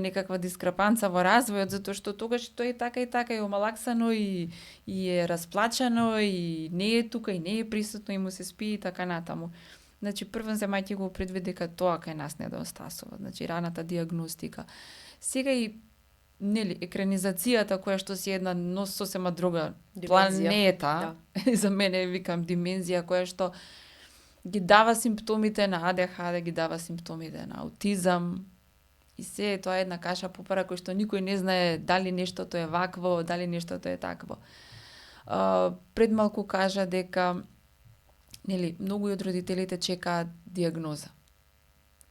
A: некаква дискрапанца во развојот, затоа што тогаш тоа е така е омалаксано и е расплачано и не е тука и не е присутно и му се спи и така натаму. Значи првен земајќи го предвид дека тоа кај нас недостасува, значи раната диагностика. Сега и нели екранизацијата која што си една сосема друга планета, за мене викам димензија која што ги дава симптомите на АДХД, ги дава симптомите на аутизам и се тоа е една каша попара кој што никој не знае дали нештото е вакво, дали нештото е такво. Пред малку кажа дека нели многу од родителите чекаат диагноза.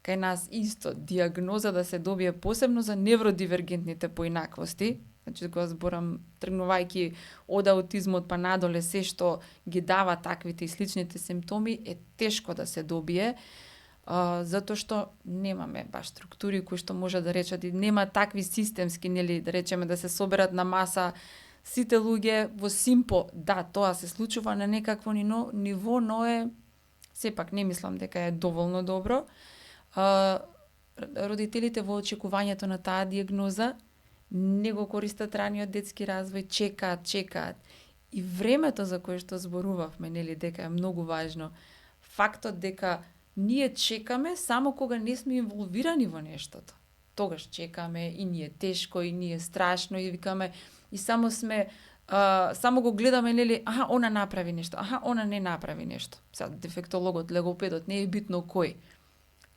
A: Кај нас исто диагноза да се добие посебно за невродивергентните поинаквости, значи кога зборам тргнувајќи од аутизмот па надоле се што ги дава таквите и сличните симптоми е тешко да се добие, затоа што немаме баш структури кои што може да речат и нема такви системски, нели да речеме да се соберат на маса сите луѓе во СИМПО. Да, тоа се случува на некакво ниво, но е сепак не мислам дека е доволно добро. Родителите во очекувањето на таа диагноза не го користат раниот детски развој, чекаат. И времето за кое што зборувавме, нели, дека е многу важно. Фактот дека ние чекаме само кога не сме инволвирани во нештото. Тогаш чекаме и ни е тешко, и ни е страшно, и викаме, и само го гледаме, нели, она направи нешто, она не направи нешто. Сега, дефектологот, логопедот, не е битно кој.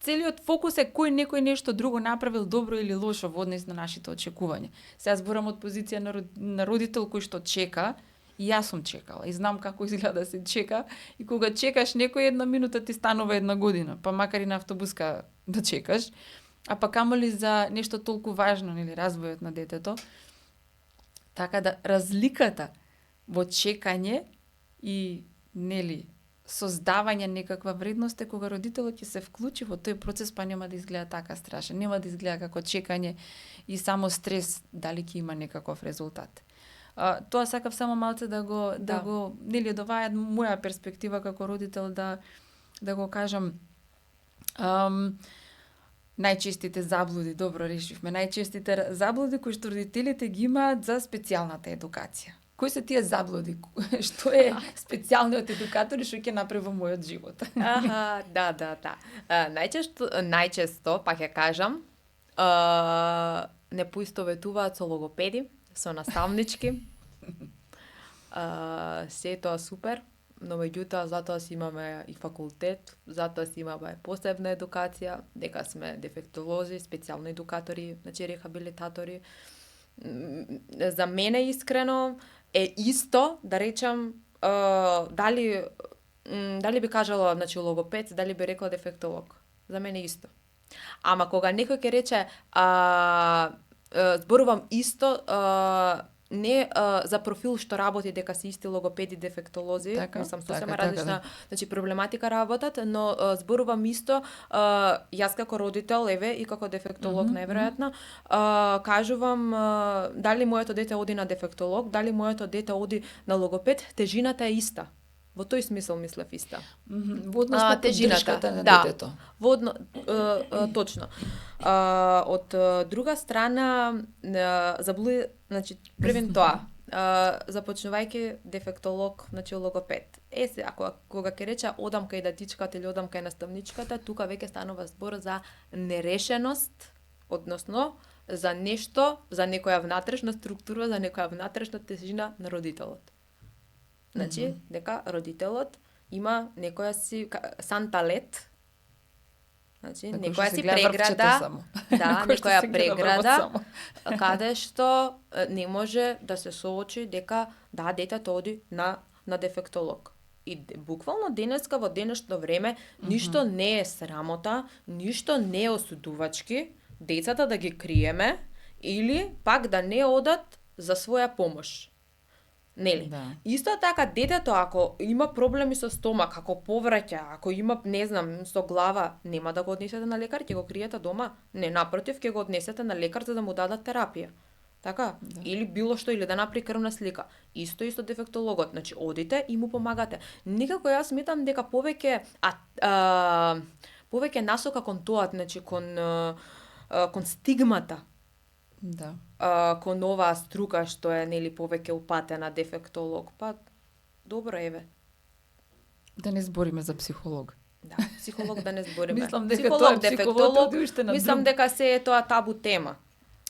A: Целиот фокус е кој некој нешто друго направил добро или лошо во однес на нашите очекувања. Сега зборам од позиција на родител кој што чека, и јас сум чекала, и знам како изгледа да се чека, и кога чекаш некој една минута ти станува една година, па макар и на автобуска да чекаш, а па камоли за нешто толку важно, нели, развојот на детето. Така да разликата во чекање и, нели, создавање некаква вредност е кога родителот ќе се вклучи во тој процес, па нема да изгледа така страшен, нема да изгледа како чекање и само стрес дали ќе има некаков резултат. Тоа сакав само малце да го нели од оваа моја перспектива како родител да го кажам. Најчестите заблуди, добро решивме, најчестите заблуди кои што родителите ги имаат за специјалната едукација. Кои се тие заблуди? Што е специјалниот едукатор и што ќе направи во мојот живот?
B: Да. Најчесто, па ќе кажам, не поистоветуваат со логопеди, со наставнички. Се тоа супер, но меѓутоа затоа си имаме и факултет, затоа си имаме посебна едукација, дека сме дефектолози, специјални едукатори, значи рехабилитатори. За мене искрено е исто, да речам, дали би кажала, значи, логопед, дали би рекла дефектолог. За мене исто. Ама кога некој ќе рече зборувам исто не за профил што работи дека се исти логопеди, дефектолози, сосема различна, значи проблематика работат, но зборувам исто јас како родител, еве и како дефектолог најверојатно, кажувам дали моето дете оди на дефектолог, дали моето дете оди на логопед, тежината е иста. Во тој смисол мислев иста.
A: Во однос на поддршката на детето.
B: Точно. Од друга страна, значи, првен тоа, започнувајќи дефектолог, значи логопед. Ако кога ќе рече одам кај датичката или одам кај наставничката, тука веќе станува збор за нерешеност, односно за нешто, за некоја внатрешна структура, за некоја внатрешна тежина на родителот. Значи, дека родителот има некоја си санталет, значи, некоја си преграда, некоја преграда, каде што не може да се соочи дека детето оди на дефектолог. И буквално денеска во денешно време ништо не е срамота, ништо не е осудувачки, децата да ги криеме или пак да не одат за своја помош. Нели?
A: Да.
B: Исто така детето ако има проблеми со стомак, ако повраќа, ако има, не знам, со глава, нема да го однесете на лекар, ќе го криете дома. Не, напротив, ќе го однесете на лекар за да му дадат терапија. Така? Да. Или било што, или да направи крвна слика. Исто дефектологот. Значи, одите и му помагате. Некако јас сметам дека повеќе насока кон тоа, значи кон стигмата.
A: Да.
B: Кон оваа струка што е нели повеќе упатена дефектолог, па добро еве.
A: Да не збориме за психолог.
B: Да, психолог да не збориме.
A: Мислам дека тоа
B: дефектолог, мислам дека се е тоа табу тема.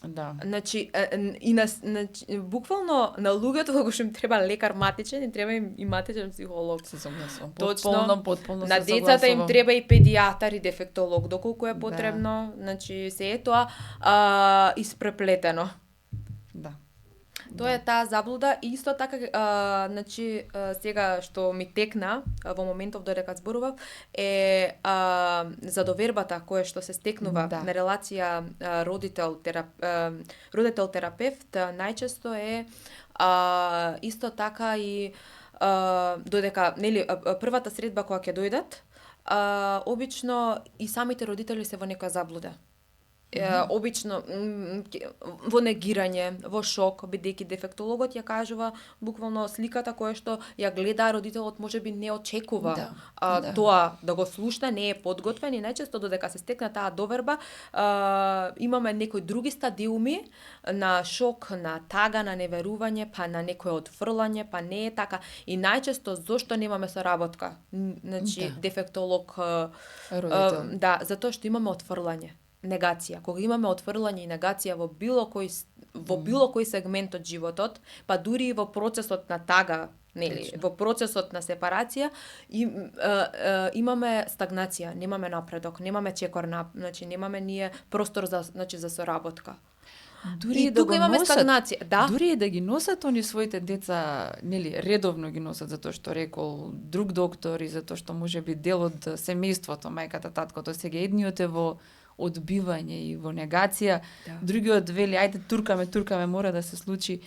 A: Да.
B: Значи буквално на луѓето кога што им треба лекар матичен, им треба и матичен психолог.
A: Се согласувам.
B: Потполно на децата им треба и педијатар и дефектолог доколку е потребно. Да. Значи се е тоа испреплетено.
A: Да.
B: Тоа е таа заблуда и исто така значи сега што ми текна во моментов додека зборував е за довербата која што се стекнува на релација родител терапевт најчесто е исто така и додека нели првата средба која ќе дојдат обично и самите родители се во некоја заблуда. Обично во негирање, во шок, бидејќи дефектологот ја кажува буквално сликата која што ја гледа родителот можеби не очекува тоа да го слушне, не е подготвен и најчесто додека се стекна таа доверба имаме некои други стадиуми на шок, на тага, на неверување, па на некое отфрлање, па не е така и најчесто зошто немаме соработка, значи дефектолог родител. Затоа што имаме отфрлање. Негација. Кога имаме отфрлање и негација во било кој сегмент од животот, па дури и во процесот на тага, нели, во процесот на сепарација, имаме стагнација, немаме напредок, немаме чекор, значи немаме ние простор за соработка.
A: Дури и тука имаме стагнација, дури и да ги носат они своите деца, нели, редовно ги носат затоа што рекол друг доктор и затоа што можеби дел од семејството, мајката, таткото, сега едниот е во одбивање и во негација, другиот вели ајде туркаме, мора да се случи.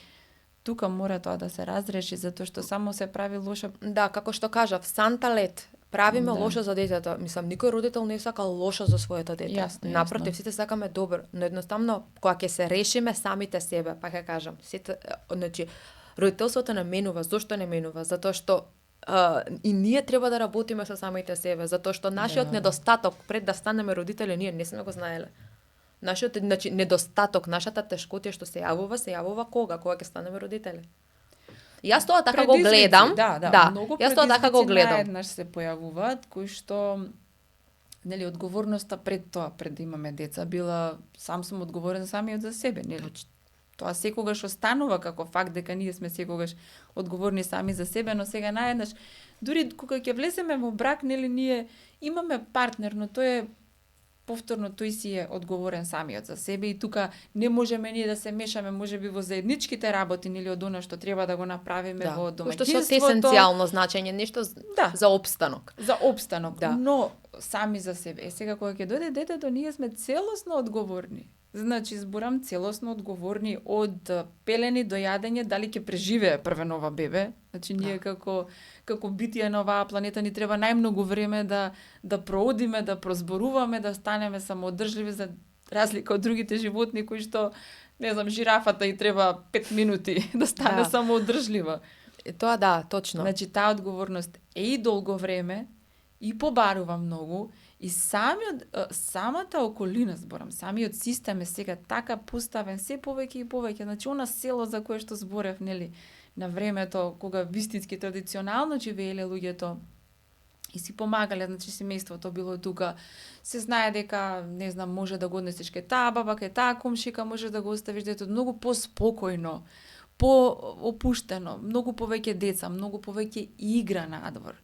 A: Тука мора тоа да се разреши затоа што само се прави лошо.
B: Да, како што кажав, санталет правиме лошо за детето. Мислам, никој родител не сака лошо за своето дете.
A: Јасно,
B: напротив, сите сакаме добро, но едноставно кога ќе се решиме самите себе, па ќе кажам, значи родителството не менува, зошто не менува? Затоа што и ние треба да работиме со самите себе, затоа што нашиот недостаток пред да станеме родители ние не сме го знаеле. Нашиот недостаток, нашата тешкотија што се јавува кога ќе станеме родители. Јас тоа така го гледам.
A: Многу
B: јас тоа така го гледам.
A: Наеднаш се појавуваат кои што нели одговорноста пред да имаме деца била сам сум одговорен самиот за себе, нели? Тоа секогаш останува како факт дека ние сме секогаш одговорни сами за себе, но сега наеднаш дури кога ќе влеземе во брак, нели ние имаме партнер, но тој е повторно тој си е одговорен самиот за себе и тука не можеме ние да се мешаме можеби во заедничките работи или од она што треба да го направиме во домаќинството.
B: Што е есенцијално значење, нешто за опстанок.
A: За опстанок, но сами за себе. Сега кога ќе дојде детето, ние сме целосно одговорни Значи, зборам целосно одговорни од пелени до јадење, дали ќе преживее првен ова бебе. Значи, ние како битие на оваа планета ни треба најмногу време да проодиме, да прозборуваме, да станеме самоодржливи, за разлика од другите животни кои што, не знам, жирафата и треба 5 минути да стане самоодржлива.
B: Тоа да, точно.
A: Значи, таа одговорност е и долго време, и побарува многу, и самата околина, зборам, самиот систем е сега така поставен се повеќе и повеќе. Значи, она село за кое што зборев, нели, на времето, кога вистински традиционално живееле луѓето и си помагале, значи семејството било тука, се знае дека, не знам, може да го однесеш кај таа баба, кај таа комшика, може да го оставиш детето многу поспокојно, поопуштено, многу повеќе деца, многу повеќе игра надвор.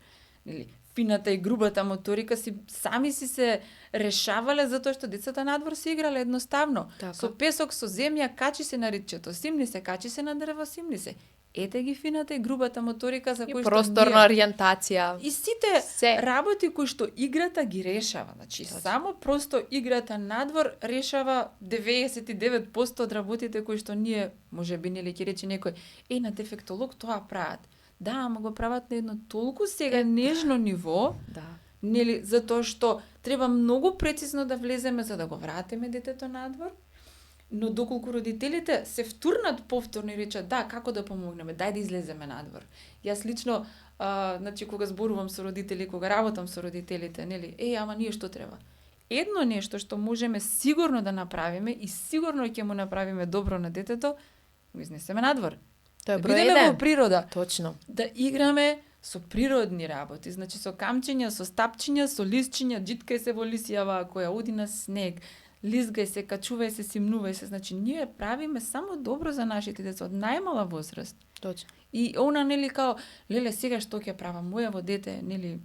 A: Нели, фината и грубата моторика сами се решавале затоа што децата надвор се играле едноставно.
B: Така.
A: Со песок, со земја, качи се на ритчето, симни се, качи се на дрво, симни се. Ете ги фината и грубата моторика за кои што
B: просторна ориентација.
A: И сите
B: се
A: работи кои што играта ги решава. Значи, само просто играта надвор решава 99% од работите кои што ние, можеби, нели ќе рече некој, на дефектолог тоа прават. Да, ама го прават на едно толку сега нежно ниво, нели, затоа што треба многу прецизно да влеземе за да го вратиме детето надвор, но доколку родителите се втурнат повторно и речат, да, како да помогнеме, дај да излеземе надвор. Јас лично, значи, кога зборувам со родители, кога работам со родителите, нели, ама ние што треба? Едно нешто што можеме сигурно да направиме и сигурно ќе му направиме добро на детето, го изнесеме надвор.
B: Тоа е
A: Да
B: број
A: бидеме
B: 1.
A: во природа.
B: Точно.
A: Да играме со природни работи, значи со камчиња, со стапчиња, со лисчиња, џиткај се во лисјава, која оди на снег, лизгај се, качувај се, симнувај се. Значи, ние правиме само добро за нашите деца од најмала возраст.
B: Точно.
A: И она, нели, као, леле, сега што ќе правам? Мојево дете, нели,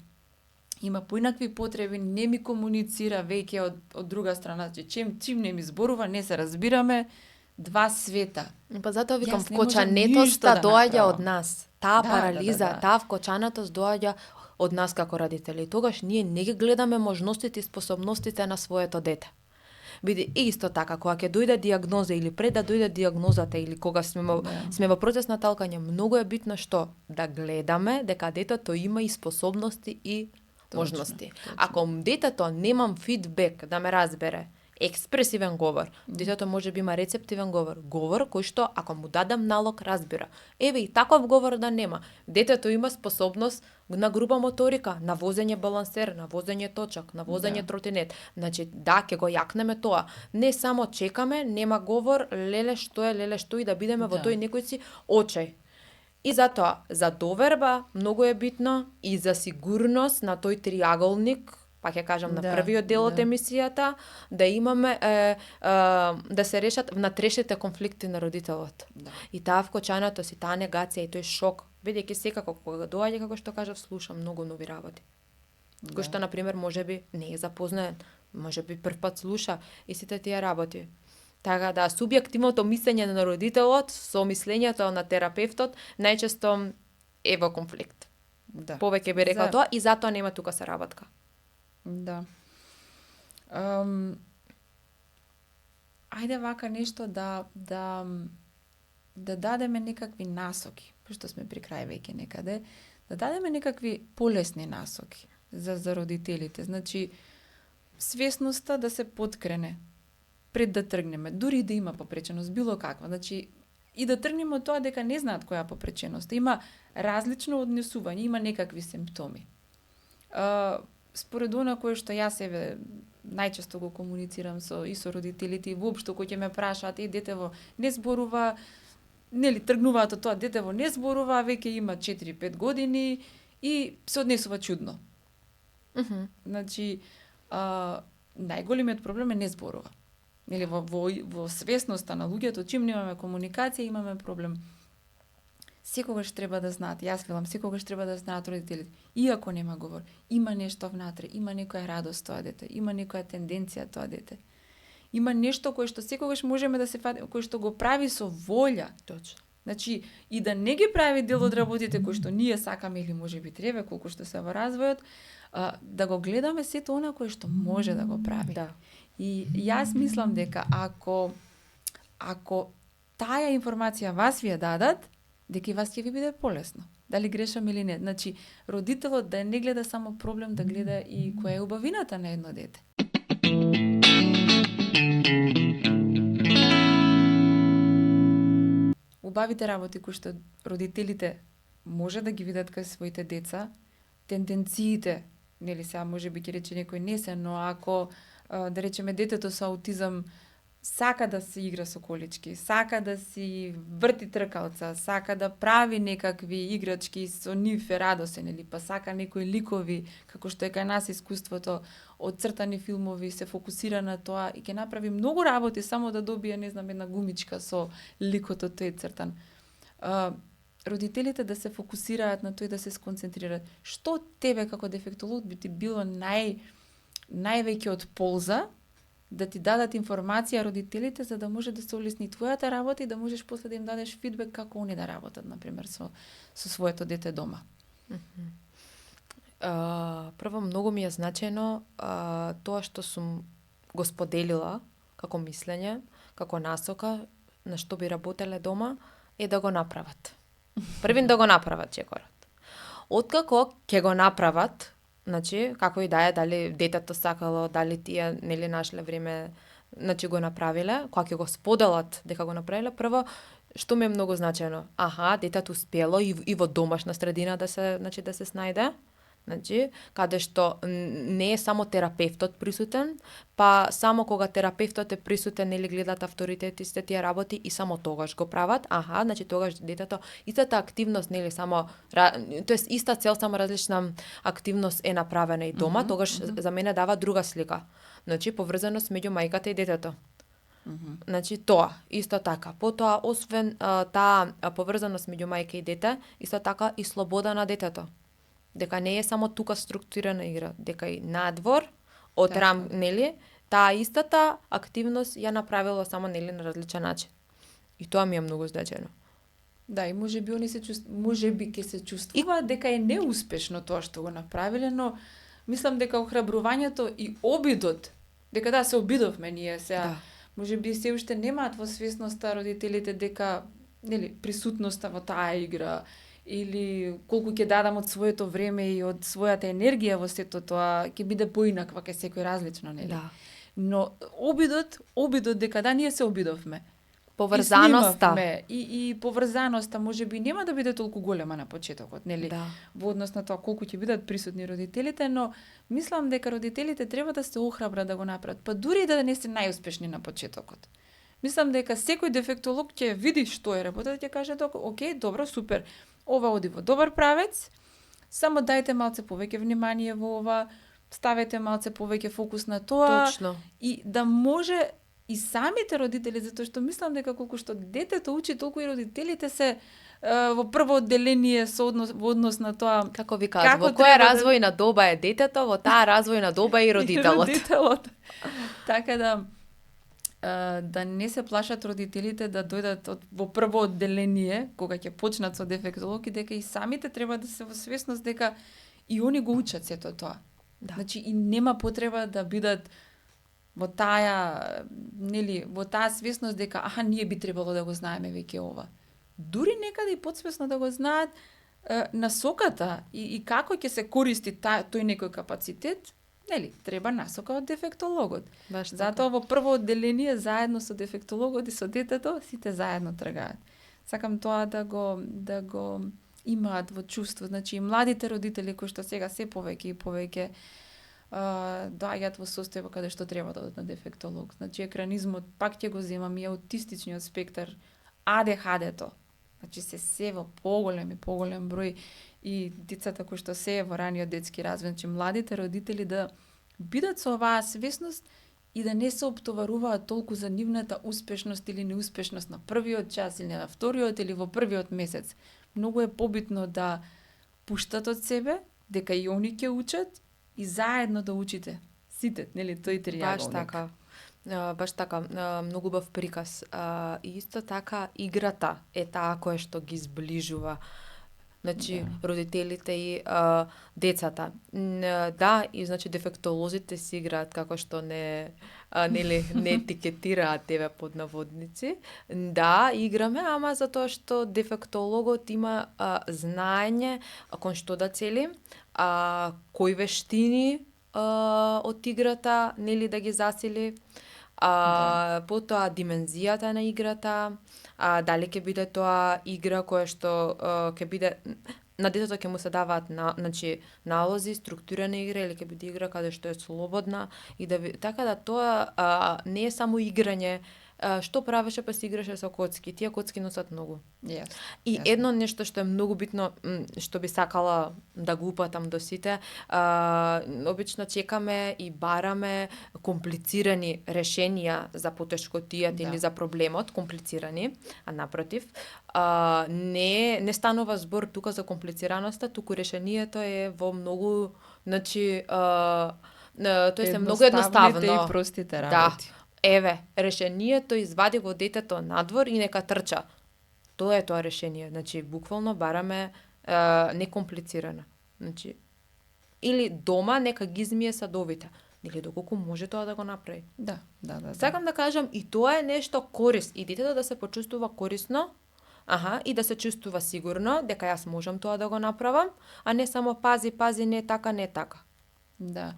A: има поинакви потреби, не ми комуницира веќе од друга страна. Значи, чим не ми зборува, не се разбираме, два света.
B: Па затоа викам,
A: Јас не можам
B: вкочанетост
A: ништо да
B: доаѓа
A: направам.
B: од нас. Таа парализа,
A: да.
B: таа вкочанетост доаѓа од нас како родители. И тогаш ние не ги гледаме можностите и способностите на своето дете. Биде исто така, кога ќе дојде диагноза или пред да дојде диагнозата или кога сме во процес на талкање, многу е битно што да гледаме дека детето има и способности и можности.
A: Точно.
B: Ако детето немам фидбек да ме разбере, експресивен говор, детето може би има рецептивен говор кој што ако му дадам налог разбира. Еве и таков говор да нема. Детето има способност на груба моторика, на возење балансер, на возење точак, на возење тротинет. Значи, да, ќе го јакнеме тоа. Не само чекаме, нема говор, леле што и да бидеме во тој некој си очај. И затоа, за доверба многу е битно и за сигурност на тој триаголник, па ќе кажам на првиот дел од емисијата, да имаме да се решат внатрешните конфликти на родителот. И таа вкочанатост, и таа негација, и тој шок, бидејќи секако кога доаѓа, како што кажав, слушам многу нови работи. Кој што, например, можеби не е запознаен, можеби првпат слуша и сите тие работи. Така да, субјективното мислење на родителот со мислењето на терапевтот најчесто е во конфликт. Повеќе би рекла тоа и затоа нема тука соработка.
A: Да. Ајде вака нешто да дадеме некакви насоки, пошто сме при крај веќе некаде, да дадеме некакви полесни насоки за родителите. Значи, свесноста да се подкрене пред да тргнеме, дури да има попреченост, било каква. Значи, и да тргнеме од тоа дека не знаат која попреченост. Има различно однесување, има некакви симптоми. Според она кое што јас најчесто го комуницирам со родителите и воопшто кои ќе ме прашаат, детево не зборува, нели тргнуваат од тоа, детево не зборува, веќе има 4-5 години и се однесува чудно. Значи, најголемиот проблем е не зборува. Нели во свесноста на луѓето, чим немаме комуникација, имаме проблем. Секогаш треба да знаат, јас велам, секогаш треба да знаат родителите, иако нема говор, има нешто внатре, има некоја радост тоа дете, има некоја тенденција тоа дете. Има нешто кое што секогаш можеме да се фатиме, кое што го прави со волја.
B: Точно.
A: Значи, и да не ги прави дел од работите кои што ние сакаме или можеби треба, колку што се во развојот, да го гледаме сето она кое што може да го прави.
B: Да.
A: И јас мислам дека ако таа информација вас ви ја дадат, дека и вас ќе ви биде полесно. Дали грешам или не. Значи, родителот да не гледа само проблем, да гледа и која е убавината на едно дете. Убавите работи кои што родителите може да ги видат кај своите деца, тенденциите, нели сега може би ќе рече некој не се, но ако да речеме детето со аутизам сака да се игра со колички, сака да си врти тркалца, сака да прави некакви играчки со нив е радосен, или па сака некои ликови, како што е кај нас искуството од цртани филмови, се фокусира на тоа и ќе направи многу работи само да добие, не знам, една гумичка со ликот од тој цртан. Родителите да се фокусираат на тој, да се сконцентрираат. Што тебе како дефектолог би ти било највеќе од полза да ти дадат информација родителите за да може да се улесни твојата работа и да можеш после да им дадеш фидбек како они да работат, например, со своето дете дома.
B: Прво, многу ми е значено тоа што сум го споделила како мислење, како насока на што би работеле дома, е да го направат. Првин да го направат чекорот. Откако ќе го направат, значи, како и да е, дали детето сакало, дали тие нели нашле време, значи го направиле, кога ќе го споделат дека го направиле, прво што ми е многу значено. Детето успело и во домашна средина да се снајде. Значи, каде што не е само терапевтот присутен, па само кога терапевтот е присутен, нели гледат авторитети, сите тие работи и само тогаш го прават. Значи тогаш детето истата активност, нели само тоест иста цел, само различна активност е направена и дома, тогаш за мене дава друга слика. Значи поврзаност меѓу мајката и детето. Значи тоа, исто така. Потоа, освен таа поврзаност меѓу мајка и дете, исто така и слобода на детето. Дека не е само тука структурирана игра, дека и надвор, од нели, таа истата активност ја направила само нели на различен начин. И тоа ми е многу значено.
A: Да, и можеби они можеби ќе се чувствуваат дека е неуспешно тоа што го направиле, но мислам дека охрабрувањето и обидот, дека се обидовме ние сега, можеби се уште немаат во свесноста родителите дека нели присутноста во таа игра или колку ќе дадам од своето време и од својата енергија во сето тоа, ќе биде поинаква, кај секој различно, нели?
B: Да.
A: Но обидот дека ние се обидовме.
B: Поврзаноста.
A: И поврзаноста можеби нема да биде толку голема на почетокот, нели?
B: Да.
A: Во однос на тоа колку ќе бидат присутни родителите, но мислам дека родителите треба да се охрабрат да го направат, па дури да не се најуспешни на почетокот. Мислам дека секој дефектолог ќе види што е работата, ќе каже дека окей, добро, супер. Ова оди во добар правец, само дајте малце повеќе внимание во ова, ставете малце повеќе фокус на тоа.
B: Точно.
A: И да може и самите родители, затоа што мислам дека колку што детето учи, толку и родителите се во прво одделение во однос на тоа.
B: Како ви кажа, во која развојна доба е детето, во таа развојна доба е и родителот.
A: Така да не се плашат родителите да дојдат во прво одделение, кога ќе почнат со дефектолог, и дека и самите треба да се во свесност дека и они го учат сето тоа.
B: Да.
A: Значи и нема потреба да бидат во таа, нели, во таа свесност дека ние би требало да го знаеме веќе ова. Дури некаде и подсвесно да го знаат насоката и како ќе се користи тој некој капацитет. Нели, треба насока од дефектологот. Затоа во прво одделение заедно со дефектологот и со детето сите заедно тргаат. Сакам тоа да го имаат во чувство, значи и младите родители кои што сега се повеќе и повеќе доаѓаат во состојба каде што треба да одат на дефектолог. Значи екранизмот пак ќе го земам и аутистичниот спектар, ADHD-то. Значи се во поголем број и децата кои што се во раниот детски развој, значи младите родители да бидат со оваа свесност и да не се оптоваруваат толку за нивната успешност или неуспешност на првиот час или на вториот или во првиот месец. Многу е побитно да пуштат од себе, дека и они ќе учат и заедно да учите. Сите, нели, тој триаголник.
B: Баш така, многу бав приказ. И исто така играта е таа која што ги зближува. Значи,
A: Да.
B: родителите и децата. Да, и значи дефектолозите си играат како што не етикетираат тебе под наводници. Да, играме, ама затоа што дефектологот има знаење кон што да цели, кои вештини од играта, нели да ги засили,
A: Да.
B: потоа димензијата на играта, дали ќе биде тоа игра која што ќе биде на детето ќе му се даваат значи налози, структурирана игра или ќе биде игра каде што е слободна и така да тоа не е само играње. Што правеше па си играше со коцки? Тие коцки носат многу.
A: Јасно.
B: И
A: Јасно.
B: едно нешто што е многу битно, што би сакала да го упатам до сите, обично чекаме и бараме комплицирани решенија за потешкотијата
A: Да.
B: или за проблемот, комплицирани, а напротив, не станува збор тука за комплицираноста, туку решението е во многу, значи, тоа е многу
A: Едноставните
B: едноставно.
A: и простите
B: Да.
A: работи.
B: Еве, решението извади го детето надвор и нека трча. Тоа е тоа решение. Значи, буквално бараме некомплицирано. Значи, или дома нека ги измие садовите. Или доколку може тоа да го направи.
A: Да, да, да.
B: Сакам да кажам, и тоа е нешто корис. И детето да се почувствува корисно, и да се чувствува сигурно, дека јас можам тоа да го направам, а не само пази, не така, не така.
A: Да.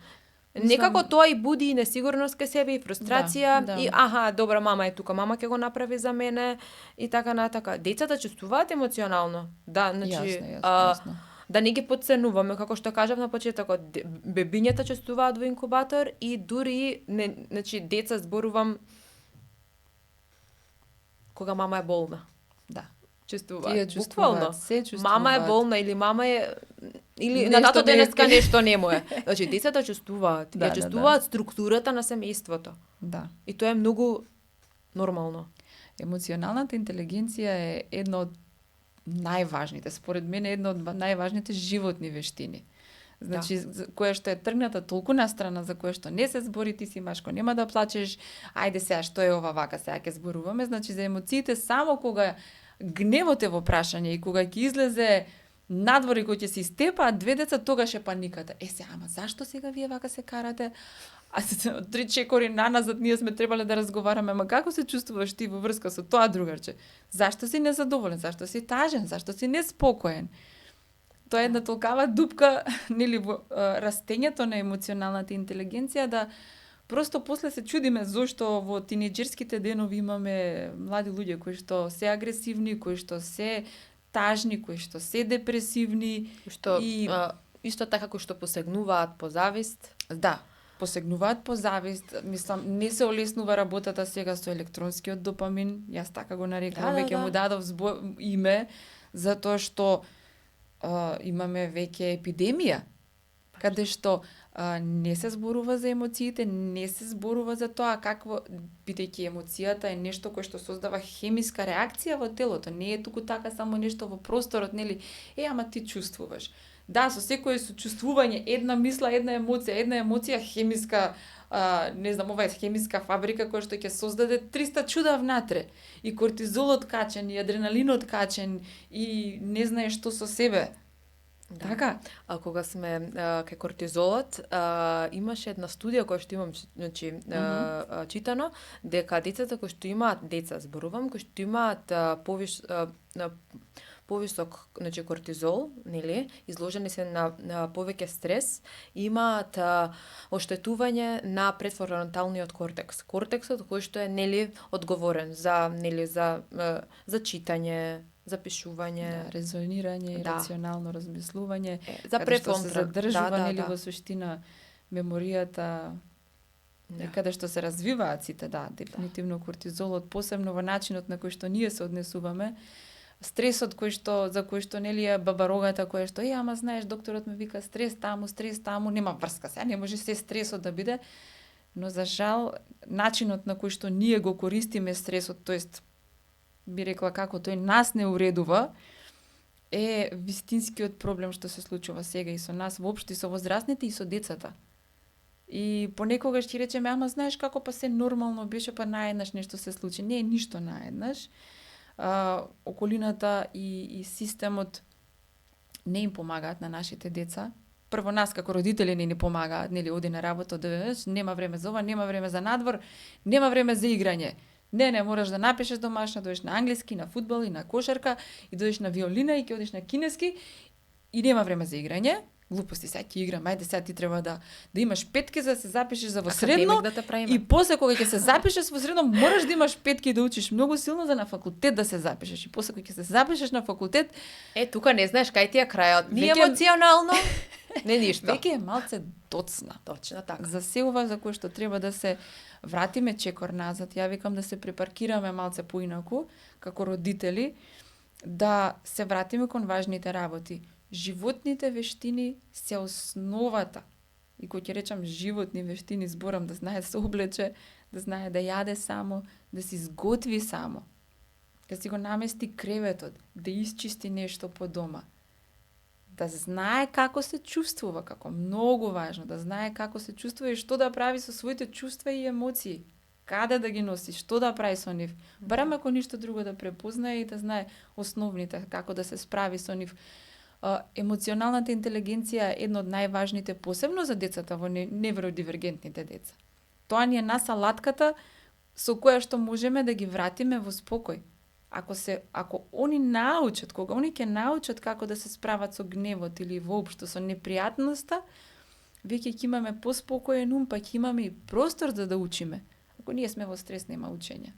B: Некако тоа и буди и несигурност кај себе и фрустрација
A: Да, да.
B: и добра, мама е тука, мама ќе го направи за мене и така натака. Децата чувствуваат емоционално. Да, значи
A: Јасно, јасно.
B: да не ги подценуваме, како што кажав на почетокот, бебињата чувствуваат во инкубатор и дури значи деца зборувам кога мама е болна.
A: Да.
B: Чувствуваат.
A: Тие
B: Буквално.
A: чувствуваат, се чувствуваат.
B: Мама е болна или мама е или
A: Нешто
B: на тато
A: не е
B: денеска
A: окей.
B: нешто не му е. Значи децата чувствуваат,
A: Да,
B: ја чувствуваат структурата на семејството.
A: Да.
B: И тоа е многу нормално.
A: Емоционалната интелигенција е едно од најважните, според мене едно од најважните животни вештини. Значи, која што е тргната толку на страна за која што не се збори, ти си машко, нема да плачеш, ајде сега што е ова вака, сега ќе зборуваме, значи за емоциите само кога гневот е во прашање и кога ќе излезе надвор и кога ќе се истепаат две деца, тогаш е паниката. Сега, ама зашто сега вие вака се карате? А три чекори наназад ние сме требале да разговараме, ама како се чувствуваш ти во врска со тоа другарче? Зашто си незадоволен? Зашто си тажен? Зашто си неспокоен? Тоа е една толкава дупка, нели, во растењето на емоционалната интелигенција, да просто после се чудиме зошто во тинеџерските денови имаме млади луѓе кои што се агресивни, кои што се тажни, кои што се депресивни,
B: Што
A: и
B: исто така кои што посегнуваат по завист.
A: да, посегнуваат по завист, мислам, не се олеснува работата сега со електронскиот допамин, јас така го нарекувам, веќе му дадов име, затоа што имаме веќе епидемија, каде што не се зборува за емоциите, не се зборува за тоа какво, бидејќи емоцијата е нешто кое што создава хемиска реакција во телото, не е туку така само нешто во просторот, нели, ама ти чувствуваш. Да, со секое сочувствување, една мисла, една емоција хемиска, не знам, ова е хемиска фабрика која што ќе создаде 300 чуда внатре. И кортизолот качен, и адреналинот качен, и не знаеш што со себе.
B: Да.
A: Така?
B: Кога сме кај кортизолот, имаше една студија која што имам значи читано, дека децата кои што имаат зборувам, кои што имаат повисок значи кортизол, нели, изложени се на повеќе стрес, имаат оштетување на префронталниот кортекс. Кортексот кој што е нели одговорен за читање, за пишување,
A: резонирање, рационално размислување,
B: за
A: каде што се
B: префронтал.
A: задржува нели во суштина меморијата, каде што се развиваат сите, дефинитивно кортизолот, посебно во начинот на кој што ние се однесуваме, стресот за кој што нели е бабарогата која што ама знаеш докторот ме вика стрес таму, нема врска сега, не може се стресот да биде, но за жал начинот на кој што ние го користиме стресот, тоест би рекла како тој нас не уредува, е вистинскиот проблем што се случува сега и со нас, воопшто и со возрастните и со децата. И понекогаш ќе речеме, ама знаеш како па се нормално беше, па наеднаш нешто се случи. Не е ништо наеднаш. Околината и системот не им помагаат на нашите деца. Прво нас како родители не ни помагаат, нели оди на работа, нема време за ова, нема време за надвор, нема време за играње. Не, мораш да напишеш домашно, дојдеш на англиски, на фудбал и на кошарка, и дојдеш на виолина и ќе одиш на кинески и нема време за играње. Глупости, сега ќе играм, ајде сега ти треба да имаш петки за да се запишеш за во средно,
B: да те правиме.
A: и после кога ќе се запишеш во средно, мораш да имаш петки да учиш многу силно за на факултет да се запишеш. И после кога ќе се запишеш на факултет,
B: Тука не знаеш кај ти е крајот. Ни
A: Веќе-
B: емоционално, не ништо.
A: веќе е малце доцна.
B: Точно така.
A: За се ова за кое што треба да се вратиме чекор назад, ја викам да се препаркираме малце поинаку, како родители, да се вратиме кон важните работи. Животните вештини се основата. И кога ќе речам животни вештини, зборам да знае да се облече, да знае да јаде само, да се изготви само, да си го намести креветот, да исчисти нешто по дома, да знае како се чувствува, како многу важно, да знае како се чувствува и што да прави со своите чувства и емоции, каде да ги носи, што да прави со нив. Барам ако ништо друго да препознае и да знае основните, како да се справи со нив. Емоционалната интелигенција е едно од најважните, посебно за децата во невродивергентните деца. Тоа ни е насалатката со која што можеме да ги вратиме во спокој. Ако они научат, кога они ќе научат како да се справат со гневот или воопшто со непријатноста, веќе ќе имаме поспокоен ум, па ќе имаме и простор за да учиме. Ако ние сме во стрес, нема учење.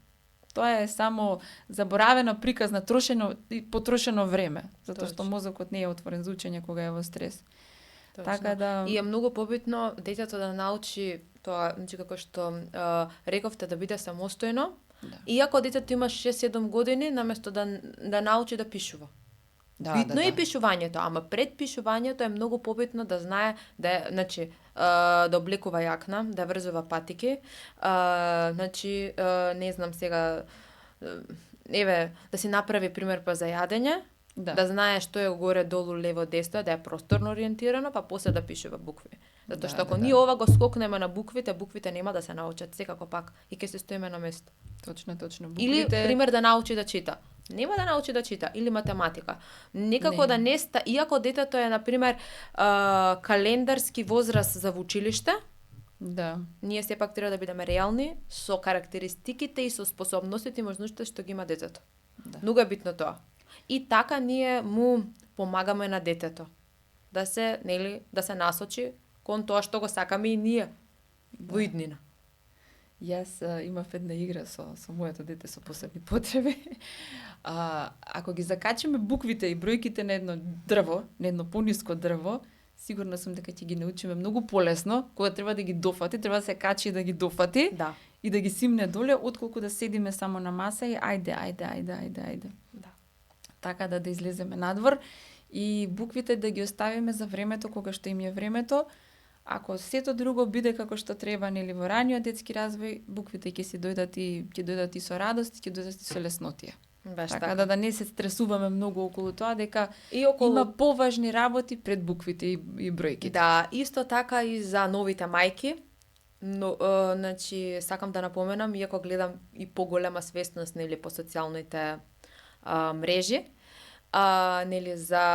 A: Тоа е само заборавено приказ на потрошено време, затоа што мозокот не е отворен за учење кога е во стрес.
B: Точно.
A: Така да
B: И е многу побитно детето да научи тоа, значи како што рековте, да биде самостојно.
A: Да.
B: Иако детето има 6-7 години, наместо да научи да пишува. Битно е и пишувањето, ама пред пишувањето е многу побитно да знае да облекува јакна, да врзува патики, не знам сега, да си направи пример па за јадење, да знае што е горе, долу, лево, десно, да е просторно ориентирано, па после да пишува букви. Затоа што ако ние ова го скокнеме на буквите нема да се научат, секако пак и ќе се стоиме на место.
A: Точно.
B: Или, пример, да научи да чита. Нема да научи да чита, или математика. Некако да не иако детето е, например, календарски возраст за училиште,
A: да.
B: Ние сепак треба да бидеме реални со карактеристиките и со способностите и можностите што ги има детето.
A: Да.
B: Многу е битно тоа. И така ние му помагаме на детето да се насочи кон тоа што го сакаме и ние во иднина.
A: Јас имав една игра со моето дете со посебни потреби. Ако ги закачиме буквите и бројките на едно дрво, на едно пониско дрво, сигурна сум дека ќе ги научиме многу полесно, кога треба да ги дофати, треба да се качи да ги дофати и да ги симне доле, отколку да седиме само на маса и ајде.
B: Да.
A: Така да излеземе надвор и буквите да ги оставиме за времето кога што им е времето. Ако сето друго биде како што треба, нели во раниот детски развој, буквите ќе дојдат и со радост, ќе дојдат и со леснотија. Така да не се стресуваме многу околу тоа, дека има поважни работи пред буквите и бројките.
B: Да, исто така и за новите мајки. Но, сакам да напоменам, иако гледам и поголема свесност, нели, по социјалните мрежи, за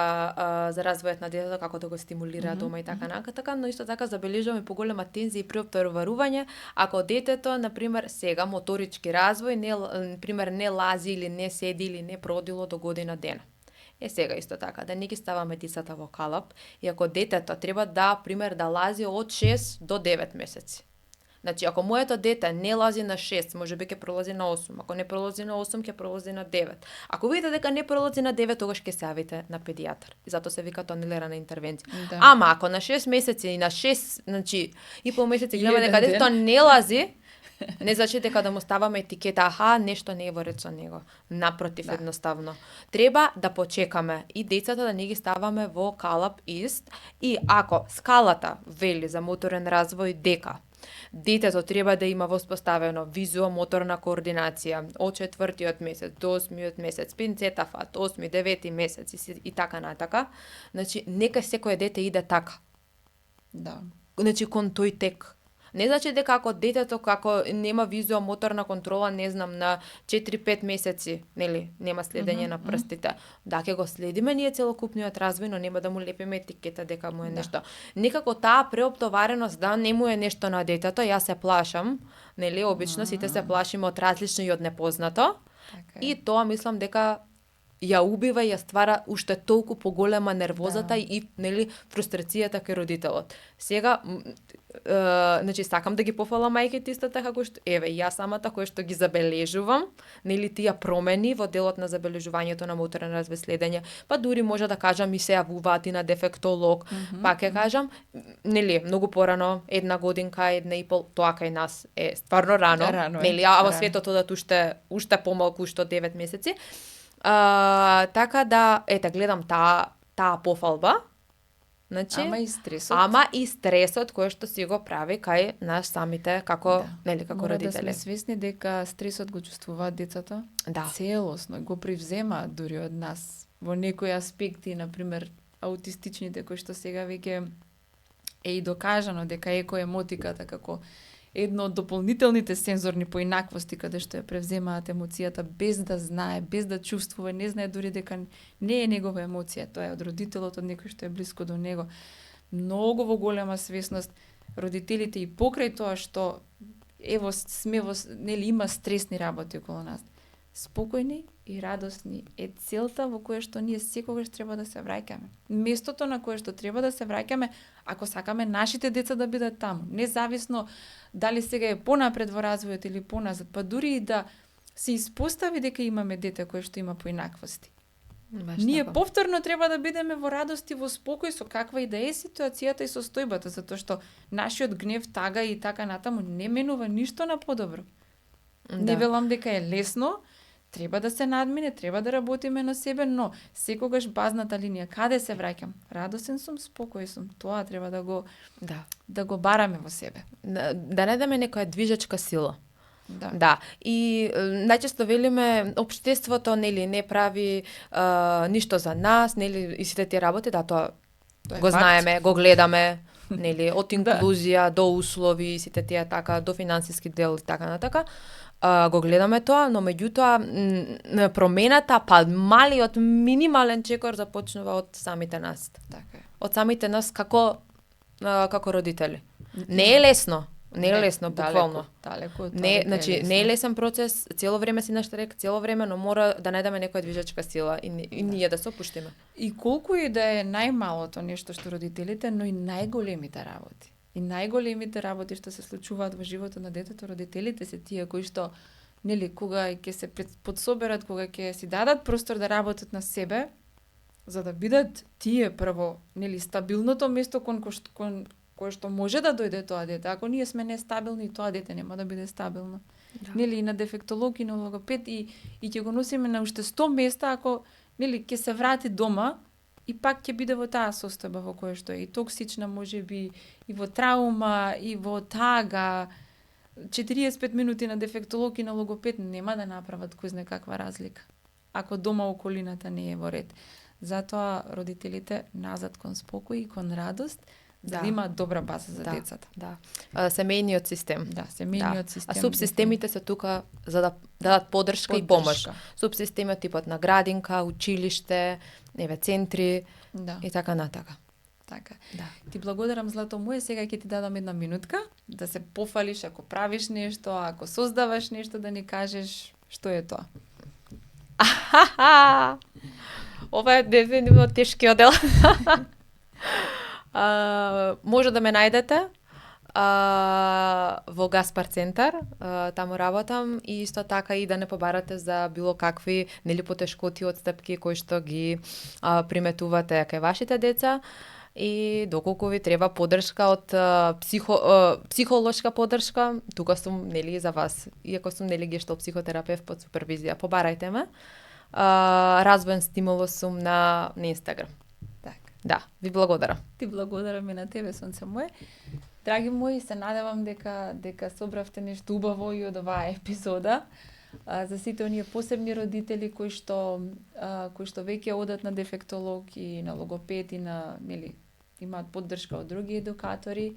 B: развојот на детето, како да го стимулира дома и така, но исто така забележуваме поголема тензија и преоптерување ако детето, например, сега моторички развој, не лази или не седи или не продило до година дена. Сега исто така, да не ги ставаме децата во калап, и ако детето треба да лази од 6 до 9 месеци. Значи, ако моето дете не лази на 6, можеби ќе пролази на 8. Ако не пролази на 8, ќе пролази на 9. Ако видите дека не пролази на 9, тогаш ќе се јавите на педијатар. И затоа се вика тонелирана интервенција. Да. Ама ако на 6 месеци и на 6, и пол месеци гледаме дека детето не лази, не значи дека да му ставаме етикета, нешто не е во ред со него. Напротив, едноставно. Треба да почекаме и децата да не ги ставаме во калап ист. И ако скалата вели за моторен развој дека детето треба да има воспоставено визуо-моторна координација од 4-тиот месец до 8-миот месец, пинцета фат, 8, 9 месец и така натака. Значи, нека секој дете иде така.
A: Да.
B: Значи, кон тој тек. Не значи дека ако детето како нема визуомоторна контрола, не знам, на 4-5 месеци, нели, нема следење на прстите. Да, ќе го следиме ние целокупниот развој, но нема да му лепиме етикета дека му е нешто. Некако таа преоптовареност да не му е нешто на детето, јас се плашам, нели, обично сите се плашиме од различно и од непознато.
A: Така е.
B: И тоа мислам дека ја убива и ја ствара уште толку поголема нервозата и нели фрустрацијата кај родителот. Сега значи сакам да ги пофалам мајките исто така како што еве јас самата која што ги забележувам, нели тие промени во делот на забележувањето на моторен развој следење, па дури може да кажам и се јавуваат и на дефектолог, па ќе кажам, нели многу порано, 1 годинка, 1,5, тоа кај нас е стварно рано,
A: Рано е,
B: нели, а во
A: рано.
B: светот одат уште помалку што 9 месеци. Така да, ете, гледам таа пофалба. Значи,
A: Ама
B: и
A: и стресот.
B: стресот кој што си го прави кај нас самите како, нели, како
A: Мора
B: родители.
A: да сме свесни дека стресот го чувствуваат децата
B: Да.
A: целосно, го привземаат дури од нас во некои аспекти, на пример аутистичните кои што сега веќе е и докажано дека екоемотиката како едно од дополнителните сензорни поинаквости каде што ја превземаат емоцијата без да знае, без да чувствува, не знае дури дека не е негова емоција, тоа е од родителот, од некој што е блиско до него. Многу во голема свесност родителите и покрај тоа што ево сме во нели има стресни работи околу нас. Спокојни и радосни е целта во која што ние секогаш треба да се враќаме. Местото на кое што треба да се враќаме ако сакаме нашите деца да бидат таму, независно дали сега е понапред во развојот или поназад, па дури и да се испостави дека имаме дете кое што има поинаквости.
B: Баш
A: Ние
B: така.
A: повторно треба да бидеме во радост и во спокој со каква и да е ситуацијата и состојбата, затоа што нашиот гнев, тага и така натаму не менува ништо на подобро. Не велам дека е лесно, треба да се надмине, треба да работиме на себе, но секогаш базната линија, каде се враќам? Радосен сум, спокој сум. Тоа треба да го бараме во себе.
B: Да најдеме некоја движечка сила.
A: Да.
B: Да. И најчесто велиме општеството нели не прави ништо за нас, нели и сите тие работи, да, тоа
A: Тоа е
B: го
A: факт.
B: знаеме, го гледаме, нели од инклузија до услови, сите тие така до финансиски дел и така натака. Го гледаме тоа, но меѓутоа промената, па малиот минимален чекор започнува од самите нас.
A: Така е.
B: Од самите нас како родители. Не е лесно. Не е лесно, буквално.
A: Далеко од тоа.
B: Не,
A: дека
B: значи,
A: лесно.
B: не е лесен процес, цело време си на штрек, цело време, но мора да најдеме некоја движечка сила и ние да се опуштиме.
A: И колку и да е најмалото нешто што родителите, но и најголемите работи. И најголемите работи што се случуваат во животот на детето, родителите се тие кои што, нели, кога ќе се подсоберат, кога ќе си дадат простор да работат на себе, за да бидат тие прво, нели, стабилното место кон кое што може да дојде тоа дете. Ако ние сме нестабилни, тоа дете нема да биде стабилно.
B: Да.
A: Нели, и на дефектолог и на логопед и ќе го носиме на уште 100 места ако, нели, ќе се врати дома и пак ќе биде во таа состојба во која што е и токсична, можеби и во траума, и во тага. 45 минути на дефектолог и на логопед нема да направат кој знае каква разлика, ако дома околината не е во ред. Затоа родителите назад кон спокој и кон радост, за да имаат добра база за децата.
B: Да. Семејниот систем.
A: Да, семејниот систем.
B: А субсистемите се тука за да дадат подршка и помош. Субсистемот типот на градинка, училиште, еве центри и така натака.
A: Така.
B: Да.
A: Ти благодарам, злато моје, сега ќе ти дадам една минутка да се пофалиш ако правиш нешто, ако создаваш нешто, да ни кажеш што е тоа.
B: Ова е дефинитивно тешкиот дел. Може да ме најдете во Гаспар центар, таму работам и исто така и да не побарате за било какви нели потешкоти, отстапки кои што ги приметувате кај вашите деца и доколку ви треба поддршка од психолошка поддршка, тука сум нели за вас. Иако сум нели гешталт психотерапевт под супервизија, побарајте ме. Развоен стимулус сум на Инстаграм. Да, ви благодарам.
A: Ти благодарам и на тебе, сонце моје. Драги мои, се надевам дека собравте нешто убаво и од оваа епизода. За сите оние посебни родители кои што веќе одат на дефектолог и на логопед и на, нели, имаат поддршка од други едукатори.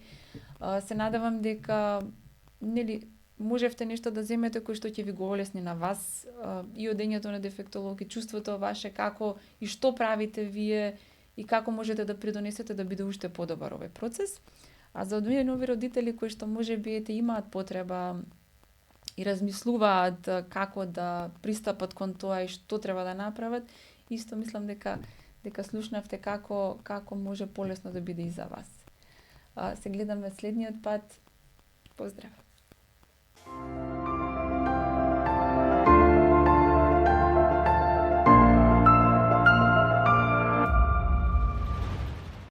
A: Се надевам дека нели можевте нешто да земете кој што ќе ви го олесни на вас и одењето на дефектолог и чувството ваше како и што правите вие и како можете да придонесете да биде уште подобар овој процес. А за оние нови родители кои што можеби ете имаат потреба и размислуваат како да пристапат кон тоа и што треба да направат, исто мислам дека слушнавте како може полесно да биде и за вас. Се гледаме следниот пат. Поздрав!